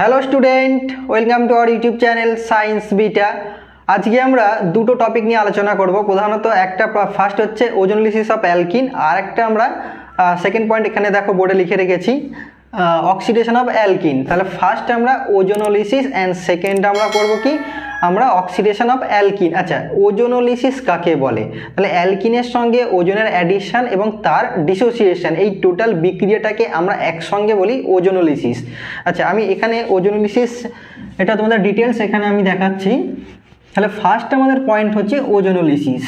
Hello student, welcome to our YouTube channel science beta. আজকে আমরা দুটো টপিক নিয়ে আলোচনা করব। প্রধানত একটা ফার্স্ট হচ্ছে ওজোনোলিসিস অফ অ্যালকিন, আর একটা আমরা সেকেন্ড পয়েন্ট এখানে দেখো বোর্ডে লিখে রেখেছি অক্সিডেশন অফ অ্যালকিন। তাহলে ফার্স্ট আমরা ওজোনোলিসিস অ্যান্ড সেকেন্ড আমরা করব কি আমরা অক্সিডেশন অফ অ্যালকিন। আচ্ছা, ওজোনোলিসিস কাকে বলে? তাহলে অ্যালকিনের সঙ্গে ওজনের অ্যাডিশন এবং তার ডিসোসিয়েশন, এই টোটাল বিক্রিয়াটাকে আমরা একসঙ্গে বলি ওজোনোলিসিস। আচ্ছা, আমি এখানে ওজোনোলিসিস এটা তোমাদের ডিটেলস এখানে আমি দেখাচ্ছি। তাহলে ফার্স্ট আমাদের পয়েন্ট হচ্ছে ওজোনোলিসিস।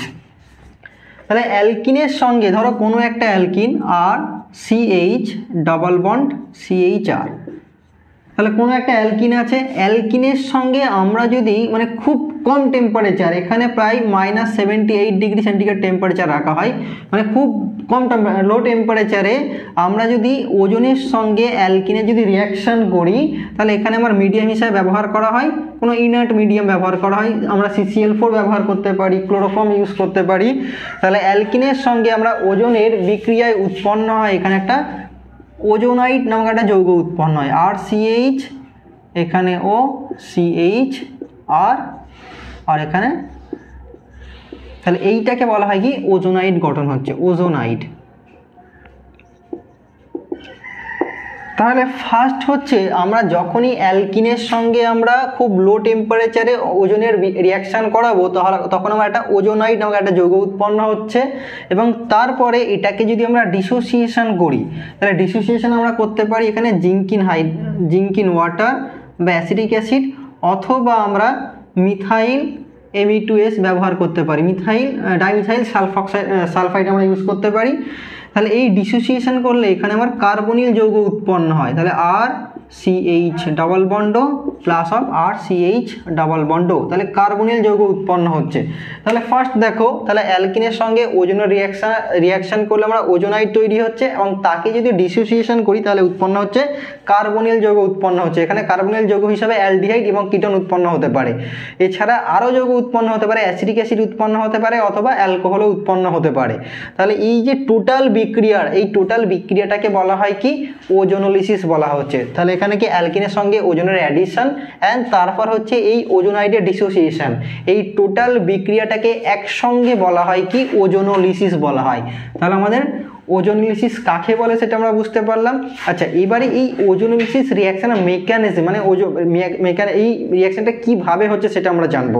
তাহলে অ্যালকিনের সঙ্গে ধরো কোনো একটা অ্যালকিন আর সিএইচ ডবল বন্ড সিএইচআর, তাহলে কোনো একটা অ্যালকিন আছে, অ্যালকিনের সঙ্গে আমরা যদি মানে খুব কম টেম্পারেচার, এখানে প্রায় -78 ডিগ্রি সেন্টিগ্রেড টেম্পারেচার রাখা হয়, মানে খুব কম লো টেম্পারেচারে আমরা যদি ওজনের সঙ্গে অ্যালকিনের যদি রিয়াকশান করি, তাহলে এখানে আমার মিডিয়াম হিসাবে ব্যবহার করা হয়, কোনো ইনার্ট মিডিয়াম ব্যবহার করা হয়, আমরা CCl4 ব্যবহার করতে পারি, ক্লোরোফর্ম ইউজ করতে পারি। তাহলে অ্যালকিনের সঙ্গে আমরা ওজনের বিক্রিয়ায় উৎপন্ন হয় এখানে একটা ওজোনাইট নামক একটা যৌগ উৎপন্ন হয়, RCH, এখানে ও CH আর এখানে, তাহলে এইটাকে বলা হয় কি ওজোনাইট গঠন হচ্ছে ওজোনাইট। তাহলে ফার্স্ট হচ্ছে আমরা যখনই অ্যালকিনের সঙ্গে আমরা খুব লো টেম্পারেচারে ওজনের রিয়াকশান করাবো, তখন আমরা একটা ওজোনাইট নামক একটা যৌগ উৎপন্ন হচ্ছে, এবং তারপরে এটাকে যদি আমরা ডিসোসিয়েশন করি, তাহলে ডিসোসিয়েশন আমরা করতে পারি এখানে জিঙ্কিন ওয়াটার বা অ্যাসিডিক অ্যাসিড, অথবা আমরা মিথাইল Me2S ব্যবহার করতে পারি, ডাইমিথাইল সালফাইড আমরা ইউজ করতে পারি। তাহলে এই ডিসোসিয়েশন করলে এখানে আমার কার্বনিল যৌগ উৎপন্ন হয়, তাহলে RCH double bond plus of RCH double bond, তাহলে কার্বনিল যৌগ উৎপন্ন হচ্ছে। তাহলে ফার্স্ট দেখো, তাহলে অ্যালকিনের সঙ্গে ওজোনের রিয়াকশান করলে আমরা ওজোনাইট তৈরি হচ্ছে, এবং তাকে যদি ডিসোসিয়েশন করি তাহলে উৎপন্ন হচ্ছে কার্বনিল যৌগ উৎপন্ন হচ্ছে। এখানে কার্বনিল যৌগ হিসাবে অ্যালডিহাইড এবং কিটোন উৎপন্ন হতে পারে। এছাড়া আরও যৌগ উৎপন্ন হতে পারে, অ্যাসিডিক অ্যাসিড উৎপন্ন হতে পারে, অথবা অ্যালকোহলও উৎপন্ন হতে পারে। তাহলে এই যে টোটাল বিক্রিয়াটাকে বলা হয় কি ওজোনোলিসিস বলা হচ্ছে। তাহলে এখানে কি অ্যালকিনের সঙ্গে ওজনের অ্যাডিশন অ্যান্ড তারপর হচ্ছে এই ওজোনাইডের ডিসোসিয়েশন, এই টোটাল বিক্রিয়াটাকে একসঙ্গে বলা হয় কি ওজোনোলিসিস বলা হয়। তাহলে আমাদের ওজোনোলিসিস কাকে বলে সেটা আমরা বুঝতে পারলাম। আচ্ছা, এবারে এই ওজোনোলিসিস রিয়াকশনের মেকানিজম মানে এই রিয়াকশনটা কিভাবে হচ্ছে সেটা আমরা জানবো।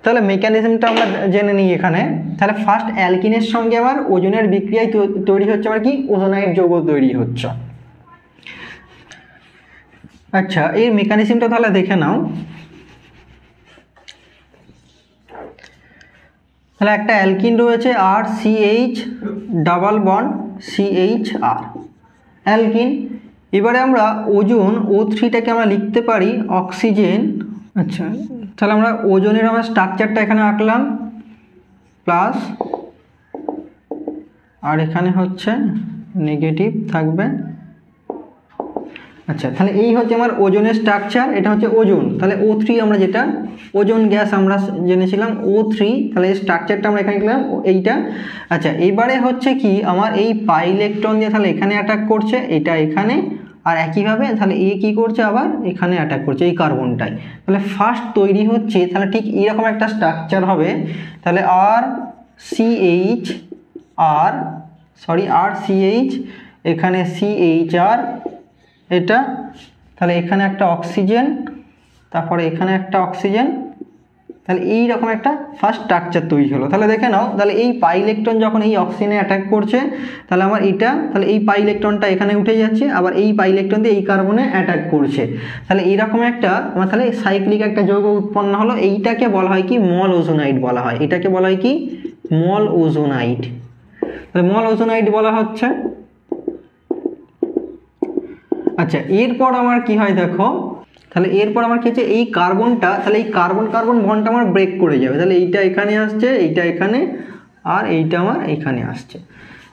তাহলে মেকানিজমটা আমরা জেনে নিই এখানে। তাহলে ফার্স্ট অ্যালকিনের সঙ্গে আবার ওজনের বিক্রিয়ায় তৈরি হচ্ছে আবার কি ওজোনাইড যৌগ তৈরি হচ্ছে। আচ্ছা, এর মেকানিজমটা তাহলে দেখে নাও। তাহলে একটা অ্যালকিন রয়েছে RCH double bond CHR alkyne. এবারে আমরা ওজন O3টাকে আমরা লিখতে পারি অক্সিজেন। আচ্ছা, তাহলে আমরা ওজনের আমরা স্ট্রাকচারটা এখানে আঁকলাম প্লাস, আর এখানে হচ্ছে নেগেটিভ থাকবে। আচ্ছা, তাহলে এই হচ্ছে আমার ওজনের স্ট্রাকচার, এটা হচ্ছে ওজন। তাহলে O3 আমরা যেটা ওজন গ্যাস আমরা জেনেছিলাম O3, তাহলে এই স্ট্রাকচারটা আমরা এখানে লিখলাম এইটা। আচ্ছা, এবারে হচ্ছে কি আমার এই পাই ইলেকট্রন দিয়ে তাহলে এখানে অ্যাটাক করছে, এটা এখানে, আর একইভাবে তাহলে এ কি করছে আবার এখানে অ্যাটাক করছে এই কার্বনটাই। তাহলে ফার্স্ট তৈরি হচ্ছে তাহলে ঠিক এরকম একটা স্ট্রাকচার হবে। তাহলে RCH এখানে CHR এটা, তাহলে এখানে একটা অক্সিজেন, তারপরে এখানে একটা অক্সিজেন, তাহলে এইরকম একটা ফার্স্ট স্ট্রাকচার তৈরি হলো। তাহলে দেখে নাও, তাহলে এই পাই ইলেকট্রন যখন এই অক্সিজেনে অ্যাটাক করছে, তাহলে আমার এটা, তাহলে এই পাই ইলেকট্রনটা এখানে উঠে যাচ্ছে, আবার এই পাই ইলেকট্রন দিয়ে এই কার্বনে অ্যাটাক করছে। তাহলে এইরকম একটা আমার তাহলে সাইক্লিক একটা যৌগ উৎপন্ন হলো। এইটাকে বলা হয় কি মল ওজোনাইট বলা হয়, এটাকে বলা হয় কি মল ওজোনাইট। তাহলে মল ওজোনাইট বলা হচ্ছে। আচ্ছা, এরপর আমার কি হয় দেখো, তাহলে এরপর আমার কি হচ্ছে এই কার্বনটা, তাহলে এই কার্বন বন্ডটা আমার ব্রেক করে যাবে। তাহলে এইটা এখানে আসছে, এইটা এখানে, আর এইটা আমার এখানে আসছে।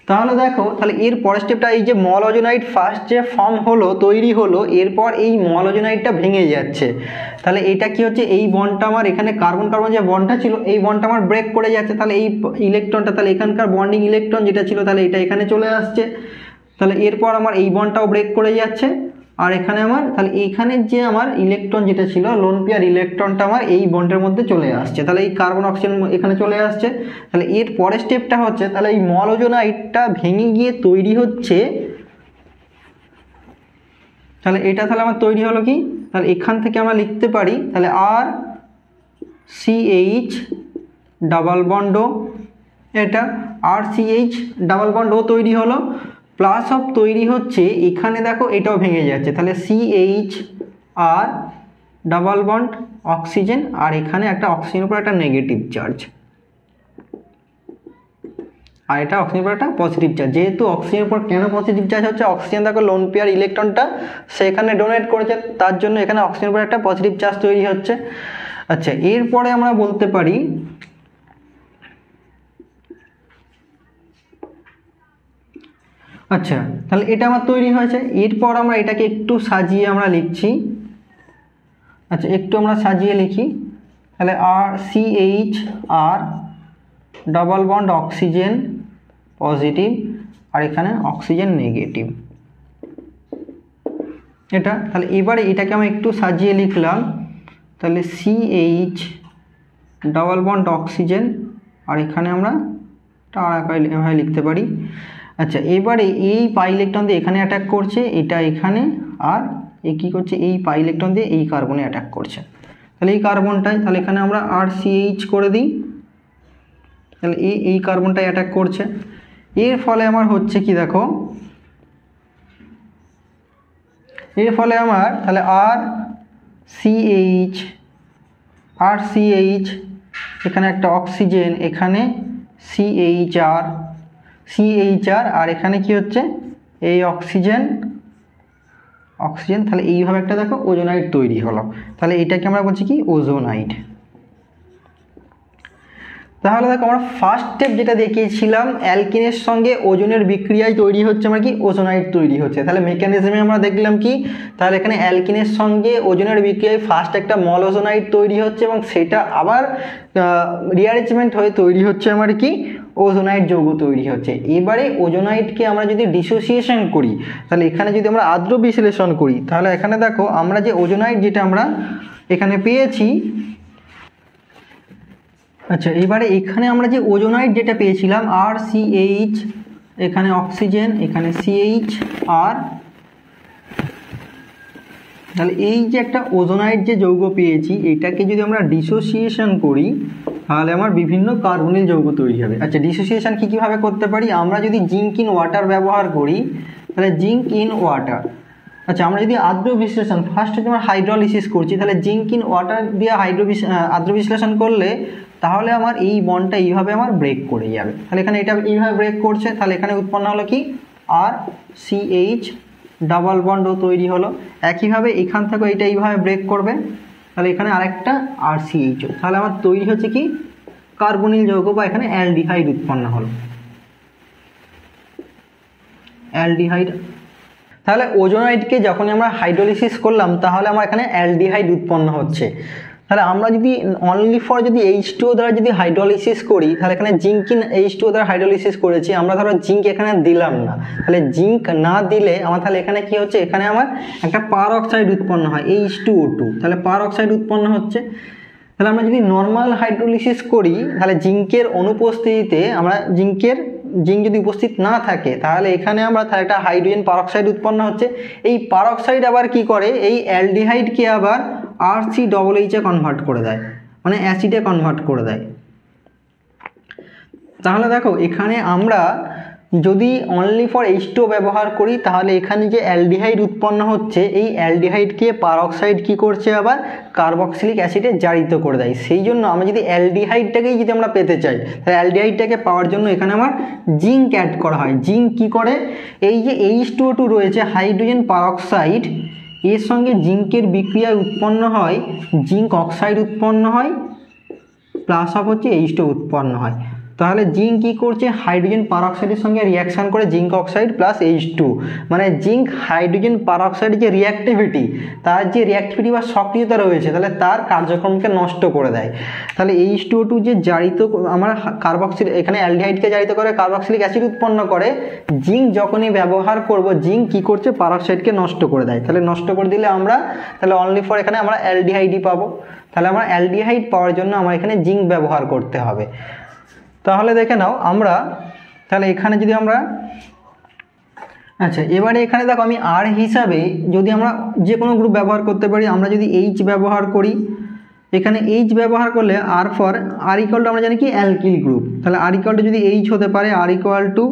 তাহলে দেখো, তাহলে এর পরের স্টেপটা এই যে মল ওজোনাইট ফার্স্ট যে ফর্ম হলো তৈরি হলো, এরপর এই মল ওজোনাইটটা ভেঙে যাচ্ছে। তাহলে এটা কি হচ্ছে এই বন্ডটা আমার এখানে কার্বন যে বন্ডটা ছিল এই বন্ডটা আমার ব্রেক করে যাচ্ছে। তাহলে এই ইলেকট্রনটা, তাহলে এখানকার বন্ডিং ইলেকট্রন যেটা ছিল তাহলে এটা এখানে চলে আসছে। তাহলে এরপর আমার এই বন্ডটাও ব্রেক করে যাচ্ছে। আর এখানে আমার তাহলে এইখানে যে আমার ইলেকট্রন যেটা ছিল লোন পেয়ার ইলেকট্রনটা আমার এই বন্ডের মধ্যে চলে আসছে, তাহলে এই কার্বন অক্সিজেন এখানে চলে আসছে। তাহলে এর পরের স্টেপটা হচ্ছে তাহলে এই মলওজোনাইডটা ভেঙে গিয়ে তৈরি হচ্ছে, তাহলে এটা তাহলে আমার তৈরি হলো কি, তাহলে এখান থেকে আমরা লিখতে পারি তাহলে আর সিএইচ ডাবল বন্ড, এটা আর সিএইচ ডাবল বন্ড ও তৈরি হলো, প্লাস অফ তৈরি হচ্ছে এখানে দেখো এটাও ভেঙে যাচ্ছে, তাহলে সিএইচ আর ডাবল বন্ড অক্সিজেন, আর এখানে একটা অক্সিজেনের উপর একটা নেগেটিভ চার্জ, আর এটা অক্সিজেনের উপর একটা পজিটিভ চার্জ। যেহেতু অক্সিজেনের উপর কেন পজিটিভ চার্জ হচ্ছে, অক্সিজেন দেখো লোন পেয়ার ইলেকট্রনটা সেখানে ডোনেট করেছে, তার জন্য এখানে অক্সিজেনের উপর একটা পজিটিভ চার্জ তৈরি হচ্ছে। আচ্ছা, এরপরে আমরা বলতে পারি আচ্ছা তাহলে এটা আমার তৈরি হয়েছে, এরপর আমরা এটাকে একটু সাজিয়ে আমরা লিখছি। আচ্ছা, একটু আমরা সাজিয়ে লিখি, তাহলে আর সিএইচ আর ডাবল বন্ড অক্সিজেন পজিটিভ, আর এখানে অক্সিজেন নেগেটিভ, এটা তাহলে এবারে এটাকে আমরা একটু সাজিয়ে লিখলাম, তাহলে সিএইচ ডাবল বন্ড অক্সিজেন, আর এখানে আমরা এভাবে লিখতে পারি। আচ্ছা, এবারে এই পাই ইলেকট্রন দিয়ে এখানে অ্যাটাক করছে, এটা এখানে, আর এ কী করছে এই পাই ইলেকট্রন দিয়ে এই কার্বনে অ্যাটাক করছে, তাহলে এই কার্বনটাই, তাহলে এখানে আমরা আর সিএইচ করে দিই, তাহলে এই কার্বনটাই অ্যাটাক করছে। এর ফলে আমার হচ্ছে কি দেখো, এর ফলে আমার তাহলে আর সিএইচ এখানে একটা অক্সিজেন, এখানে সিএইচআর, আর এখানে কি হচ্ছে এই অক্সিজেন, তাহলে এইভাবে একটা দেখো ওজোনাইড তৈরি হলো, তাহলে এটাকে আমরা বলছি কি ওজোনাইড। তাহলে দেখো আমরা ফার্স্ট স্টেপ যেটা দেখিয়েছিলাম অ্যালকিনের সঙ্গে ওজনের বিক্রিয়ায় তৈরি হচ্ছে আমার কি ওজোনাইড তৈরি হচ্ছে, তাহলে মেকানিজমে আমরা দেখলাম কি, তাহলে এখানে অ্যালকিনের সঙ্গে ওজনের বিক্রিয়ায় ফার্স্ট একটা মলওজোনাইড তৈরি হচ্ছে এবং সেটা আবার রিঅ্যারেঞ্জমেন্ট হয়ে তৈরি হচ্ছে আমার কি ওজোনাইড যৌগ তৈরি হচ্ছে। এবারে ওজোনাইডকে আমরা যদি ডিসোসিয়েশন করি, তাহলে এখানে যদি আমরা আদ্র বিশ্লেষণ করি, তাহলে এখানে দেখো আমরা যে ওজোনাইড যেটা আমরা এখানে পেয়েছি, আচ্ছা এবারে এখানে আমরা যে ওজোনাইড যেটা পেয়েছিলাম আর সিএইচ, এখানে অক্সিজেন, এখানে সিএইচ আর, তাহলে এই যে একটা ওজোনাইড যে যৌগ পেয়েছি এটাকে যদি আমরা ডিসোসিয়েশন করি তাহলে আমার বিভিন্ন কার্বনিল যৌগ তৈরি হবে। আচ্ছা, ডিসোসিয়েশন কীভাবে করতে পারি, আমরা যদি জিঙ্ক ইন ওয়াটার ব্যবহার করি, তাহলে জিঙ্ক ইন ওয়াটার, আচ্ছা আমরা যদি আদ্র বিশ্লেষণ ফার্স্ট যদি আমরা হাইড্রোলিসিস করছি, তাহলে জিঙ্ক ইন ওয়াটার দিয়ে আদ্র বিশ্লেষণ করলে তাহলে আমার এই বন্ডটা এইভাবে আমার ব্রেক করে যাবে, তাহলে এখানে এটা এইভাবে ব্রেক করছে, তাহলে এখানে উৎপন্ন হলো কি আর সিএইচ ডাবল বন্ড তৈরি হলো। একইভাবে এখান থেকে এইটা এইভাবে ব্রেক করবে, তাহলে এখানে আরেকটা আর সিএইচ, তাহলে আমার তৈরি হচ্ছে কি কার্বনিল যৌগ বা এখানে অ্যালডিহাইড উৎপন্ন হলো, অ্যালডিহাইড। তাহলে ওজোনাইডকে যখন আমরা হাইড্রোলিসিস করলাম তাহলে আমার এখানে অ্যালডিহাইড উৎপন্ন হচ্ছে। তাহলে আমরা যদি অনলি ফর যদি H2O দ্বারা যদি হাইড্রোলিসিস করি, তাহলে এখানে জিঙ্ক ইন H2O দ্বারা হাইড্রোলিসিস করেছি, আমরা ধরো জিঙ্ক এখানে দিলাম না, তাহলে জিঙ্ক না দিলে আমার তাহলে এখানে কি হচ্ছে, এখানে আমার একটা পার অক্সাইড উৎপন্ন হয় H2O2, তাহলে পার অক্সাইড উৎপন্ন হচ্ছে। তাহলে আমরা যদি নর্মাল হাইড্রোলিসিস করি তাহলে জিঙ্কের অনুপস্থিতিতে আমরা জিঙ্ক যদি উপস্থিত না থাকে তাহলে এখানে আমরা তাহলে একটা হাইড্রোজেন পারঅক্সাইড উৎপন্ন হচ্ছে। এই পারঅক্সাইড আবার কি করে, এই অ্যালডিহাইডকে আবার RCOOH এ কনভার্ট করে দেয়, মানে অ্যাসিডে কনভার্ট করে দেয়। তাহলে দেখো এখানে আমরা যদি অনলি ফর H2O ব্যবহার করি তাহলে এখানে যে অ্যালডিহাইড উৎপন্ন হচ্ছে এই অ্যালডিহাইডকে পারঅক্সাইড কি করছে আবার কার্বক্সিলিক অ্যাসিডে জারিত করে দেয়। সেই জন্য আমরা যদি অ্যালডিহাইডটাকেই যদি আমরা পেতে চাই তাহলে অ্যালডিহাইডটাকে পাওয়ার জন্য এখানে আমার জিঙ্ক অ্যাড করা হয়। জিঙ্ক কি করে, এই যে H2O2 রয়েছে হাইড্রোজেন পারঅক্সাইড, এর সঙ্গে জিঙ্কের বিক্রিয়ায় উৎপন্ন হয় জিঙ্ক অক্সাইড উৎপন্ন হয়, প্লাস অফ হচ্ছে H2O উৎপন্ন হয়। তাহলে জিঙ্ক কী করছে, হাইড্রোজেন পারঅক্সাইডের সঙ্গে রিয়াকশান করে জিঙ্ক অক্সাইড প্লাস H2, মানে জিঙ্ক হাইড্রোজেন পারঅক্সাইডের যে রিয়াক্টিভিটি, তার যে রিয়াক্টিভিটি বা সক্রিয়তা রয়েছে, তাহলে তার কার্যক্রমকে নষ্ট করে দেয়। তাহলে H2O2 যে জারিত আমার কার্বক্সিল, এখানে অ্যালডিহাইডকে জারিত করে কার্বক্সিলিক অ্যাসিড উৎপন্ন করে, জিঙ্ক যখনই ব্যবহার করব জিঙ্ক কী করছে, পারঅক্সাইডকে নষ্ট করে দেয়। তাহলে নষ্ট করে দিলে আমরা তাহলে অনলি ফর এখানে আমরা অ্যালডিহাইডই পাবো। তাহলে আমরা অ্যালডিহাইড পাওয়ার জন্য আমার এখানে জিঙ্ক ব্যবহার করতে হবে। তাহলে দেখে নাও আমরা, তাহলে এখানে যদি আমরা, আচ্ছা এবারে এখানে দেখো আমি আর হিসাবে যদি আমরা যে কোনো গ্রুপ ব্যবহার করতে পারি, আমরা যদি H ব্যবহার করি, এখানে H ব্যবহার করলে আর ফর আর ইকুয়াল টু আমরা জানি কি অ্যালকিল গ্রুপ, তাহলে আর ইকুয়াল টু যদি H হতে পারে, আর ইকুয়াল টু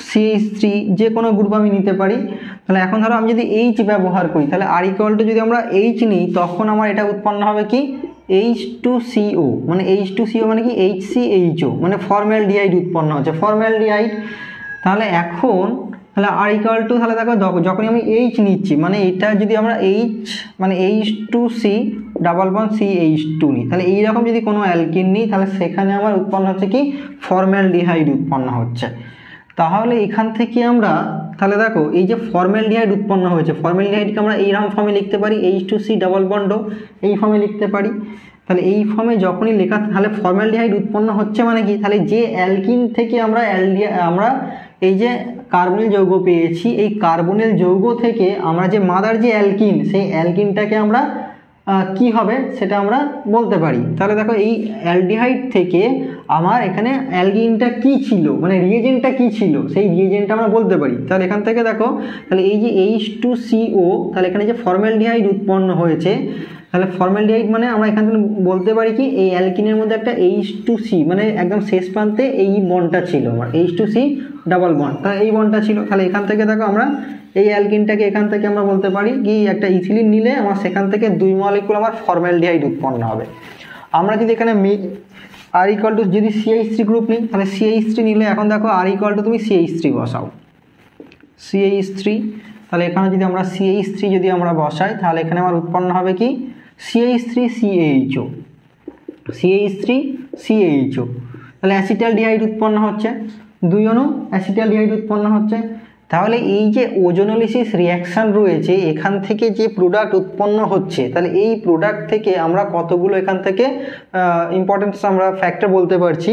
CH3, যে কোনো গ্রুপ আমি নিতে পারি। তাহলে এখন ধরো আমি যদি H ব্যবহার করি, তাহলে আর ইকুয়াল টু যদি আমরা H নিই, তখন আমার এটা উৎপন্ন হবে কি H2CO, মানে H2CO মানে কি HCHO, মানে ফর্মালডিহাইড উৎপন্ন হচ্ছে, ফর্মালডিহাইড। তাহলে এখন তাহলে আর ইকুয়াল টু, তাহলে দেখো যখনই আমি H নিচ্ছি, মানে এটা যদি আমরা H মানে H2C ডাবল বন্ড CH2 নিই, তাহলে এইরকম যদি কোনো অ্যালকিন নিই, তাহলে সেখানে আমার উৎপন্ন হচ্ছে কি ফর্মালডিহাইড উৎপন্ন হচ্ছে। তাহলে এখান থেকে আমরা তাহলে দেখো এই যে ফর্মালডিহাইড উৎপন্ন হয়েছে, ফর্মালডিহাইডকে আমরা এইরকম ফর্মে লিখতে পারি, H2C ডাবল বন্ডও এই ফর্মে লিখতে পারি। তাহলে এই ফর্মে যখনই লেখা, তাহলে ফর্মালডিহাইড উৎপন্ন হচ্ছে মানে কি, তাহলে যে অ্যালকিন থেকে আমরা আমরা এই যে কার্বনিল যৌগ পেয়েছি, এই কার্বনিল যৌগ থেকে আমরা যে মাদার যে অ্যালকিন, সেই অ্যালকিনটাকে আমরা কি হবে সেটা আমরা বলতে পারি। তাহলে দেখো এই অ্যালডিহাইড থেকে আমার এখানে অ্যালকিনটা কি ছিল, মানে রিয়েজেন্টটা কি ছিল, সেই রিয়েজেন্টটা আমরা বলতে পারি। তাহলে এখান থেকে দেখো, তাহলে এই যে H2CO, তাহলে এখানে যে ফর্মালডিহাইড উৎপন্ন হয়েছে, তাহলে ফর্মালডিহাইড মানে আমরা এখান থেকে বলতে পারি কি এই অ্যালকিনের মধ্যে একটা H2C, মানে একদম শেষ প্রান্তে এই বন্ডটা ছিল আমার H2C ডাবল বন্ড, তাহলে এই বন্ডটা ছিল। তাহলে এখান থেকে দেখো আমরা এই অ্যালকিনটাকে এখান থেকে আমরা বলতে পারি কি একটা ইথিলিন নিলে আমার সেখান থেকে 2 মলিকুল আমার ফর্মালডিহাইড উৎপন্ন হবে। আমরা যদি এখানে আর ইকুয়াল টু যদি CH3 গ্রুপ নিই, তাহলে CH3 নিলে এখন দেখো আর ইকুয়াল টু তুমি CH3 বসাও, CH3, তাহলে এখানে যদি আমরা CH3 যদি আমরা বসাই, তাহলে এখানে আমার উৎপন্ন হবে কি CH3CHO, CH3CHO, তাহলে অ্যাসিটালডিহাইড উৎপন্ন হচ্ছে, 2 অণু অ্যাসিটালডিহাইড উৎপন্ন হচ্ছে। তাহলে এই যে ওজোনোলিসিস রিয়াকশান রয়েছে, এখান থেকে যে প্রোডাক্ট উৎপন্ন হচ্ছে, তাহলে এই প্রোডাক্ট থেকে আমরা কতগুলো এখান থেকে ইম্পর্টেন্স আমরা ফ্যাক্টর বলতে পারছি।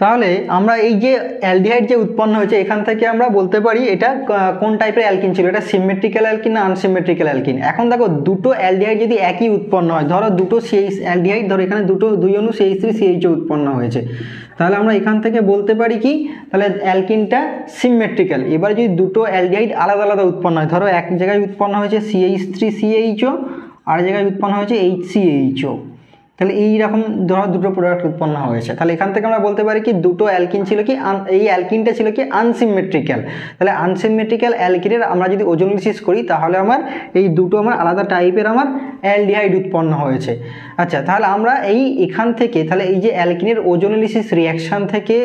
তাহলে আমরা এই যে অ্যালডিহাইড যে উৎপন্ন হয়েছে, এখান থেকে আমরা বলতে পারি এটা কোন টাইপের অ্যালকিন ছিল, এটা সিমেট্রিক্যাল অ্যালকিন না আনসিমেট্রিক্যাল অ্যালকিন। এখন দেখো দুটো অ্যালডিহাইড যদি একই উৎপন্ন হয়, ধরো দুটো অ্যালডিহাইড, ধরো এখানে 2 অণু CH3CHO উৎপন্ন হয়েছে, তাহলে আমরা এখান থেকে বলতে পারি কি, তাহলে অ্যালকিনটা সিমেট্রিক্যাল। এবার যদি দুটো অ্যালডিহাইড আলাদা আলাদা উৎপন্ন হয়, ধরো এক জায়গায় উৎপন্ন হয়েছে CH3CHO, আর জায়গায় উৎপন্ন হয়েছে HCHO, তাহলে এইরকম ধরো দুটো প্রোডাক্ট উৎপন্ন হয়েছে, তাহলে এখান থেকে আমরা বলতে পারি কি দুটো অ্যালকিন ছিল কি, এই অ্যালকিনটা ছিল কি আনসিমেট্রিক্যাল। তাহলে আনসিমেট্রিক্যাল অ্যালকিনের আমরা যদি ওজোনোলিসিস করি, তাহলে আমার এই দুটো আমার আলাদা টাইপের আমার অ্যালডিহাইড উৎপন্ন হয়েছে। আচ্ছা, তাহলে আমরা এখান থেকে তাহলে এই যে অ্যালকিনের ওজোনোলিসিস রিয়াকশান থেকে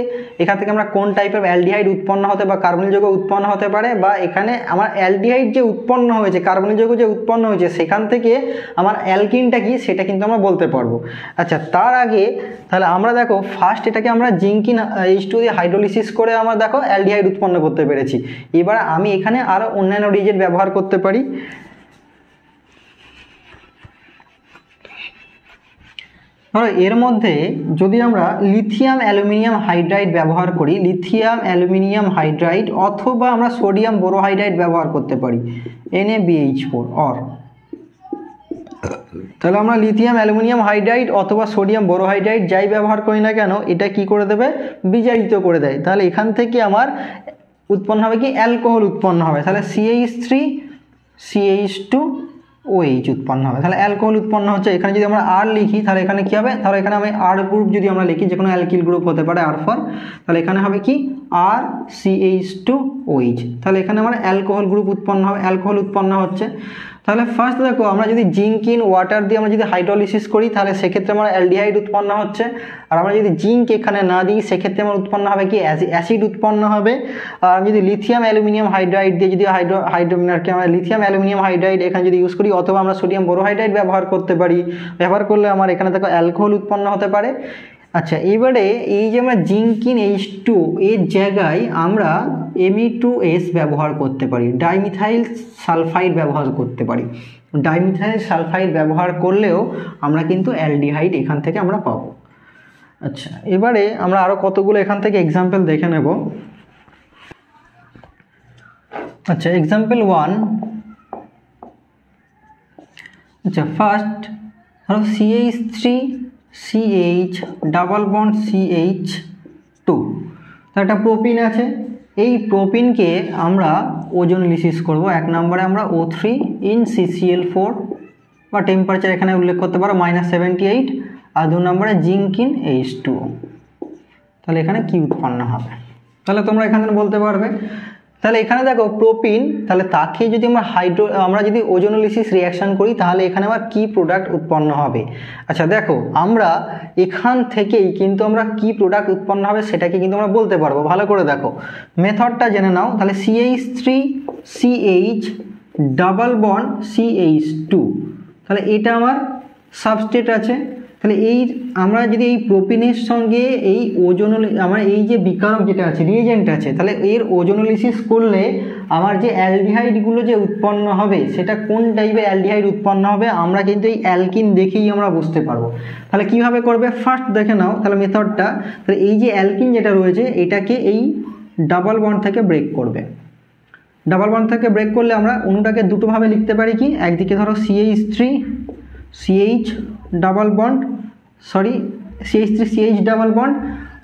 এখান থেকে আমরা কোন টাইপের অ্যালডিহাইড উৎপন্ন হতে বা কার্বনিল যৌগ উৎপন্ন হতে পারে, বা এখানে আমার অ্যালডিহাইড যে উৎপন্ন হয়েছে, কার্বনিল যৌগ যে উৎপন্ন হয়েছে, সেখান থেকে আমার অ্যালকিনটা কি সেটা কিন্তু আমরা বলতে পারবো। আচ্ছা, তার আগে তাহলে আমরা দেখো ফার্স্ট এটাকে আমরা জিঙ্কিন H2 দিয়ে হাইড্রোলিসিস করে আমরা দেখো অ্যালডিহাইড উৎপন্ন করতে পেরেছি। এবার আমি এখানে আরও অন্যান্য রিজেন্ট ব্যবহার করতে পারি। ধরো এর মধ্যে যদি আমরা লিথিয়াম অ্যালুমিনিয়াম হাইড্রাইড ব্যবহার করি, লিথিয়াম অ্যালুমিনিয়াম হাইড্রাইড, অথবা আমরা সোডিয়াম বোরোহাইড্রাইড ব্যবহার করতে পারি NaBH4 অর, তাহলে আমরা লিথিয়াম অ্যালুমিনিয়াম হাইড্রাইড অথবা সোডিয়াম বোরোহাইড্রাইড যাই ব্যবহার করি না কেন, এটা কি করে দেবে, বিজারিত করে দেয়। তাহলে এখান থেকে আমার উৎপন্ন হবে কি অ্যালকোহল উৎপন্ন হবে, তাহলে CH3CH2OH উৎপন্ন হবে, তাহলে অ্যালকোহল উৎপন্ন হচ্ছে। এখানে যদি আমরা আর লিখি, তাহলে এখানে কি হবে, তাহলে এখানে আমি আর গ্রুপ যদি আমরা লিখি, যে কোনো অ্যালকিল গ্রুপ হতে পারে আর ফর, তাহলে এখানে হবে কি RCH2OH, তাহলে এখানে আমার অ্যালকোহল গ্রুপ উৎপন্ন হবে, অ্যালকোহল উৎপন্ন হচ্ছে। তাহলে ফার্স্ট দেখো আমরা যদি জিঙ্ক ইন ওয়াটার দিয়ে আমরা যদি হাইড্রোলিসিস করি, তাহলে সেক্ষেত্রে আমার অ্যালডিহাইড উৎপন্ন হচ্ছে। আর আমরা যদি জিঙ্ক এখানে না দিই, সেক্ষেত্রে আমার উৎপন্ন হবে কি অ্যাসিড উৎপন্ন হবে। আর আমি যদি লিথিয়াম অ্যালুমিনিয়াম হাইড্রাইড দিয়ে যদি আমরা লিথিয়াম অ্যালুমিনিয়াম হাইড্রাইড এখানে যদি ইউজ করি, অথবা আমরা সোডিয়াম বোরোহাইড্রাইড ব্যবহার করতে পারি, ব্যবহার করলে আমার এখানে দেখো অ্যালকোহল উৎপন্ন হতে পারে। আচ্ছা, এবারে এই যে আমরা জিঙ্কিন H2 এর জায়গায় আমরা Me2S ব্যবহার করতে পারি, ডাইমিথাইল সালফাইড ব্যবহার করতে পারি। ডাইমিথাইল সালফাইড ব্যবহার করলেও আমরা কিন্তু অ্যালডিহাইড এখান থেকে আমরা পাবো। আচ্ছা, এবারে আমরা আরও কতগুলো এখান থেকে এক্সাম্পল দেখে নেব। আচ্ছা, এক্সাম্পল 1। আচ্ছা, ফার্স্ট ধরো CH3CH ডাবল বন্ড CH2, তার একটা প্রোপিন আছে। এই প্রোপিনকে আমরা ওজোন লিসিস করব। 1 নম্বরে আমরা O3 in CCl4 বা টেম্পারেচার এখানে উল্লেখ করতে পারো -78, আর 2 নম্বরে জিঙ্ক ইন H2O। তাহলে এখানে কি উৎপন্ন হবে তাহলে তোমরা এখানে বলতে পারবে। তাহলে এখানে দেখো প্রোপিন, তাহলে তাকে যদি আমরা যদি ওজোনোলিসিস রিঅ্যাকশন করি তাহলে এখানে আবার কি প্রোডাক্ট উৎপন্ন হবে। আচ্ছা দেখো, আমরা এখান থেকেই কিন্তু আমরা কি প্রোডাক্ট উৎপন্ন হবে সেটাকে কিন্তু আমরা বলতে পারবো। ভালো করে দেখো, মেথডটা জেনে নাও। তাহলে CH3CH ডাবল বন্ড CH2, তাহলে এটা আমার সাবস্ট্রেট আছে। তাহলে আমরা যদি এই প্রোপিনের সঙ্গে এই আমার এই যে বিকারক যেটা আছে, রিয়েজেন্ট আছে, তাহলে এর ওজোনোলিসিস করলে আমার যে অ্যালডিহাইডগুলো যে উৎপন্ন হবে সেটা কোন টাইপের অ্যালডিহাইড উৎপন্ন হবে আমরা কিন্তু এই অ্যালকিন দেখেই আমরা বুঝতে পারবো। তাহলে কিভাবে করবে ফার্স্ট দেখে নাও তাহলে মেথডটা। তাহলে এই যে অ্যালকিন যেটা রয়েছে এটাকে এই ডাবল বন্ড থেকে ব্রেক করবে। ডাবল বন্ড থেকে ব্রেক করলে আমরা অণুটাকে দুটোভাবে লিখতে পারি। কি, একদিকে ধরো CH3CH double bond CH3CH double bond,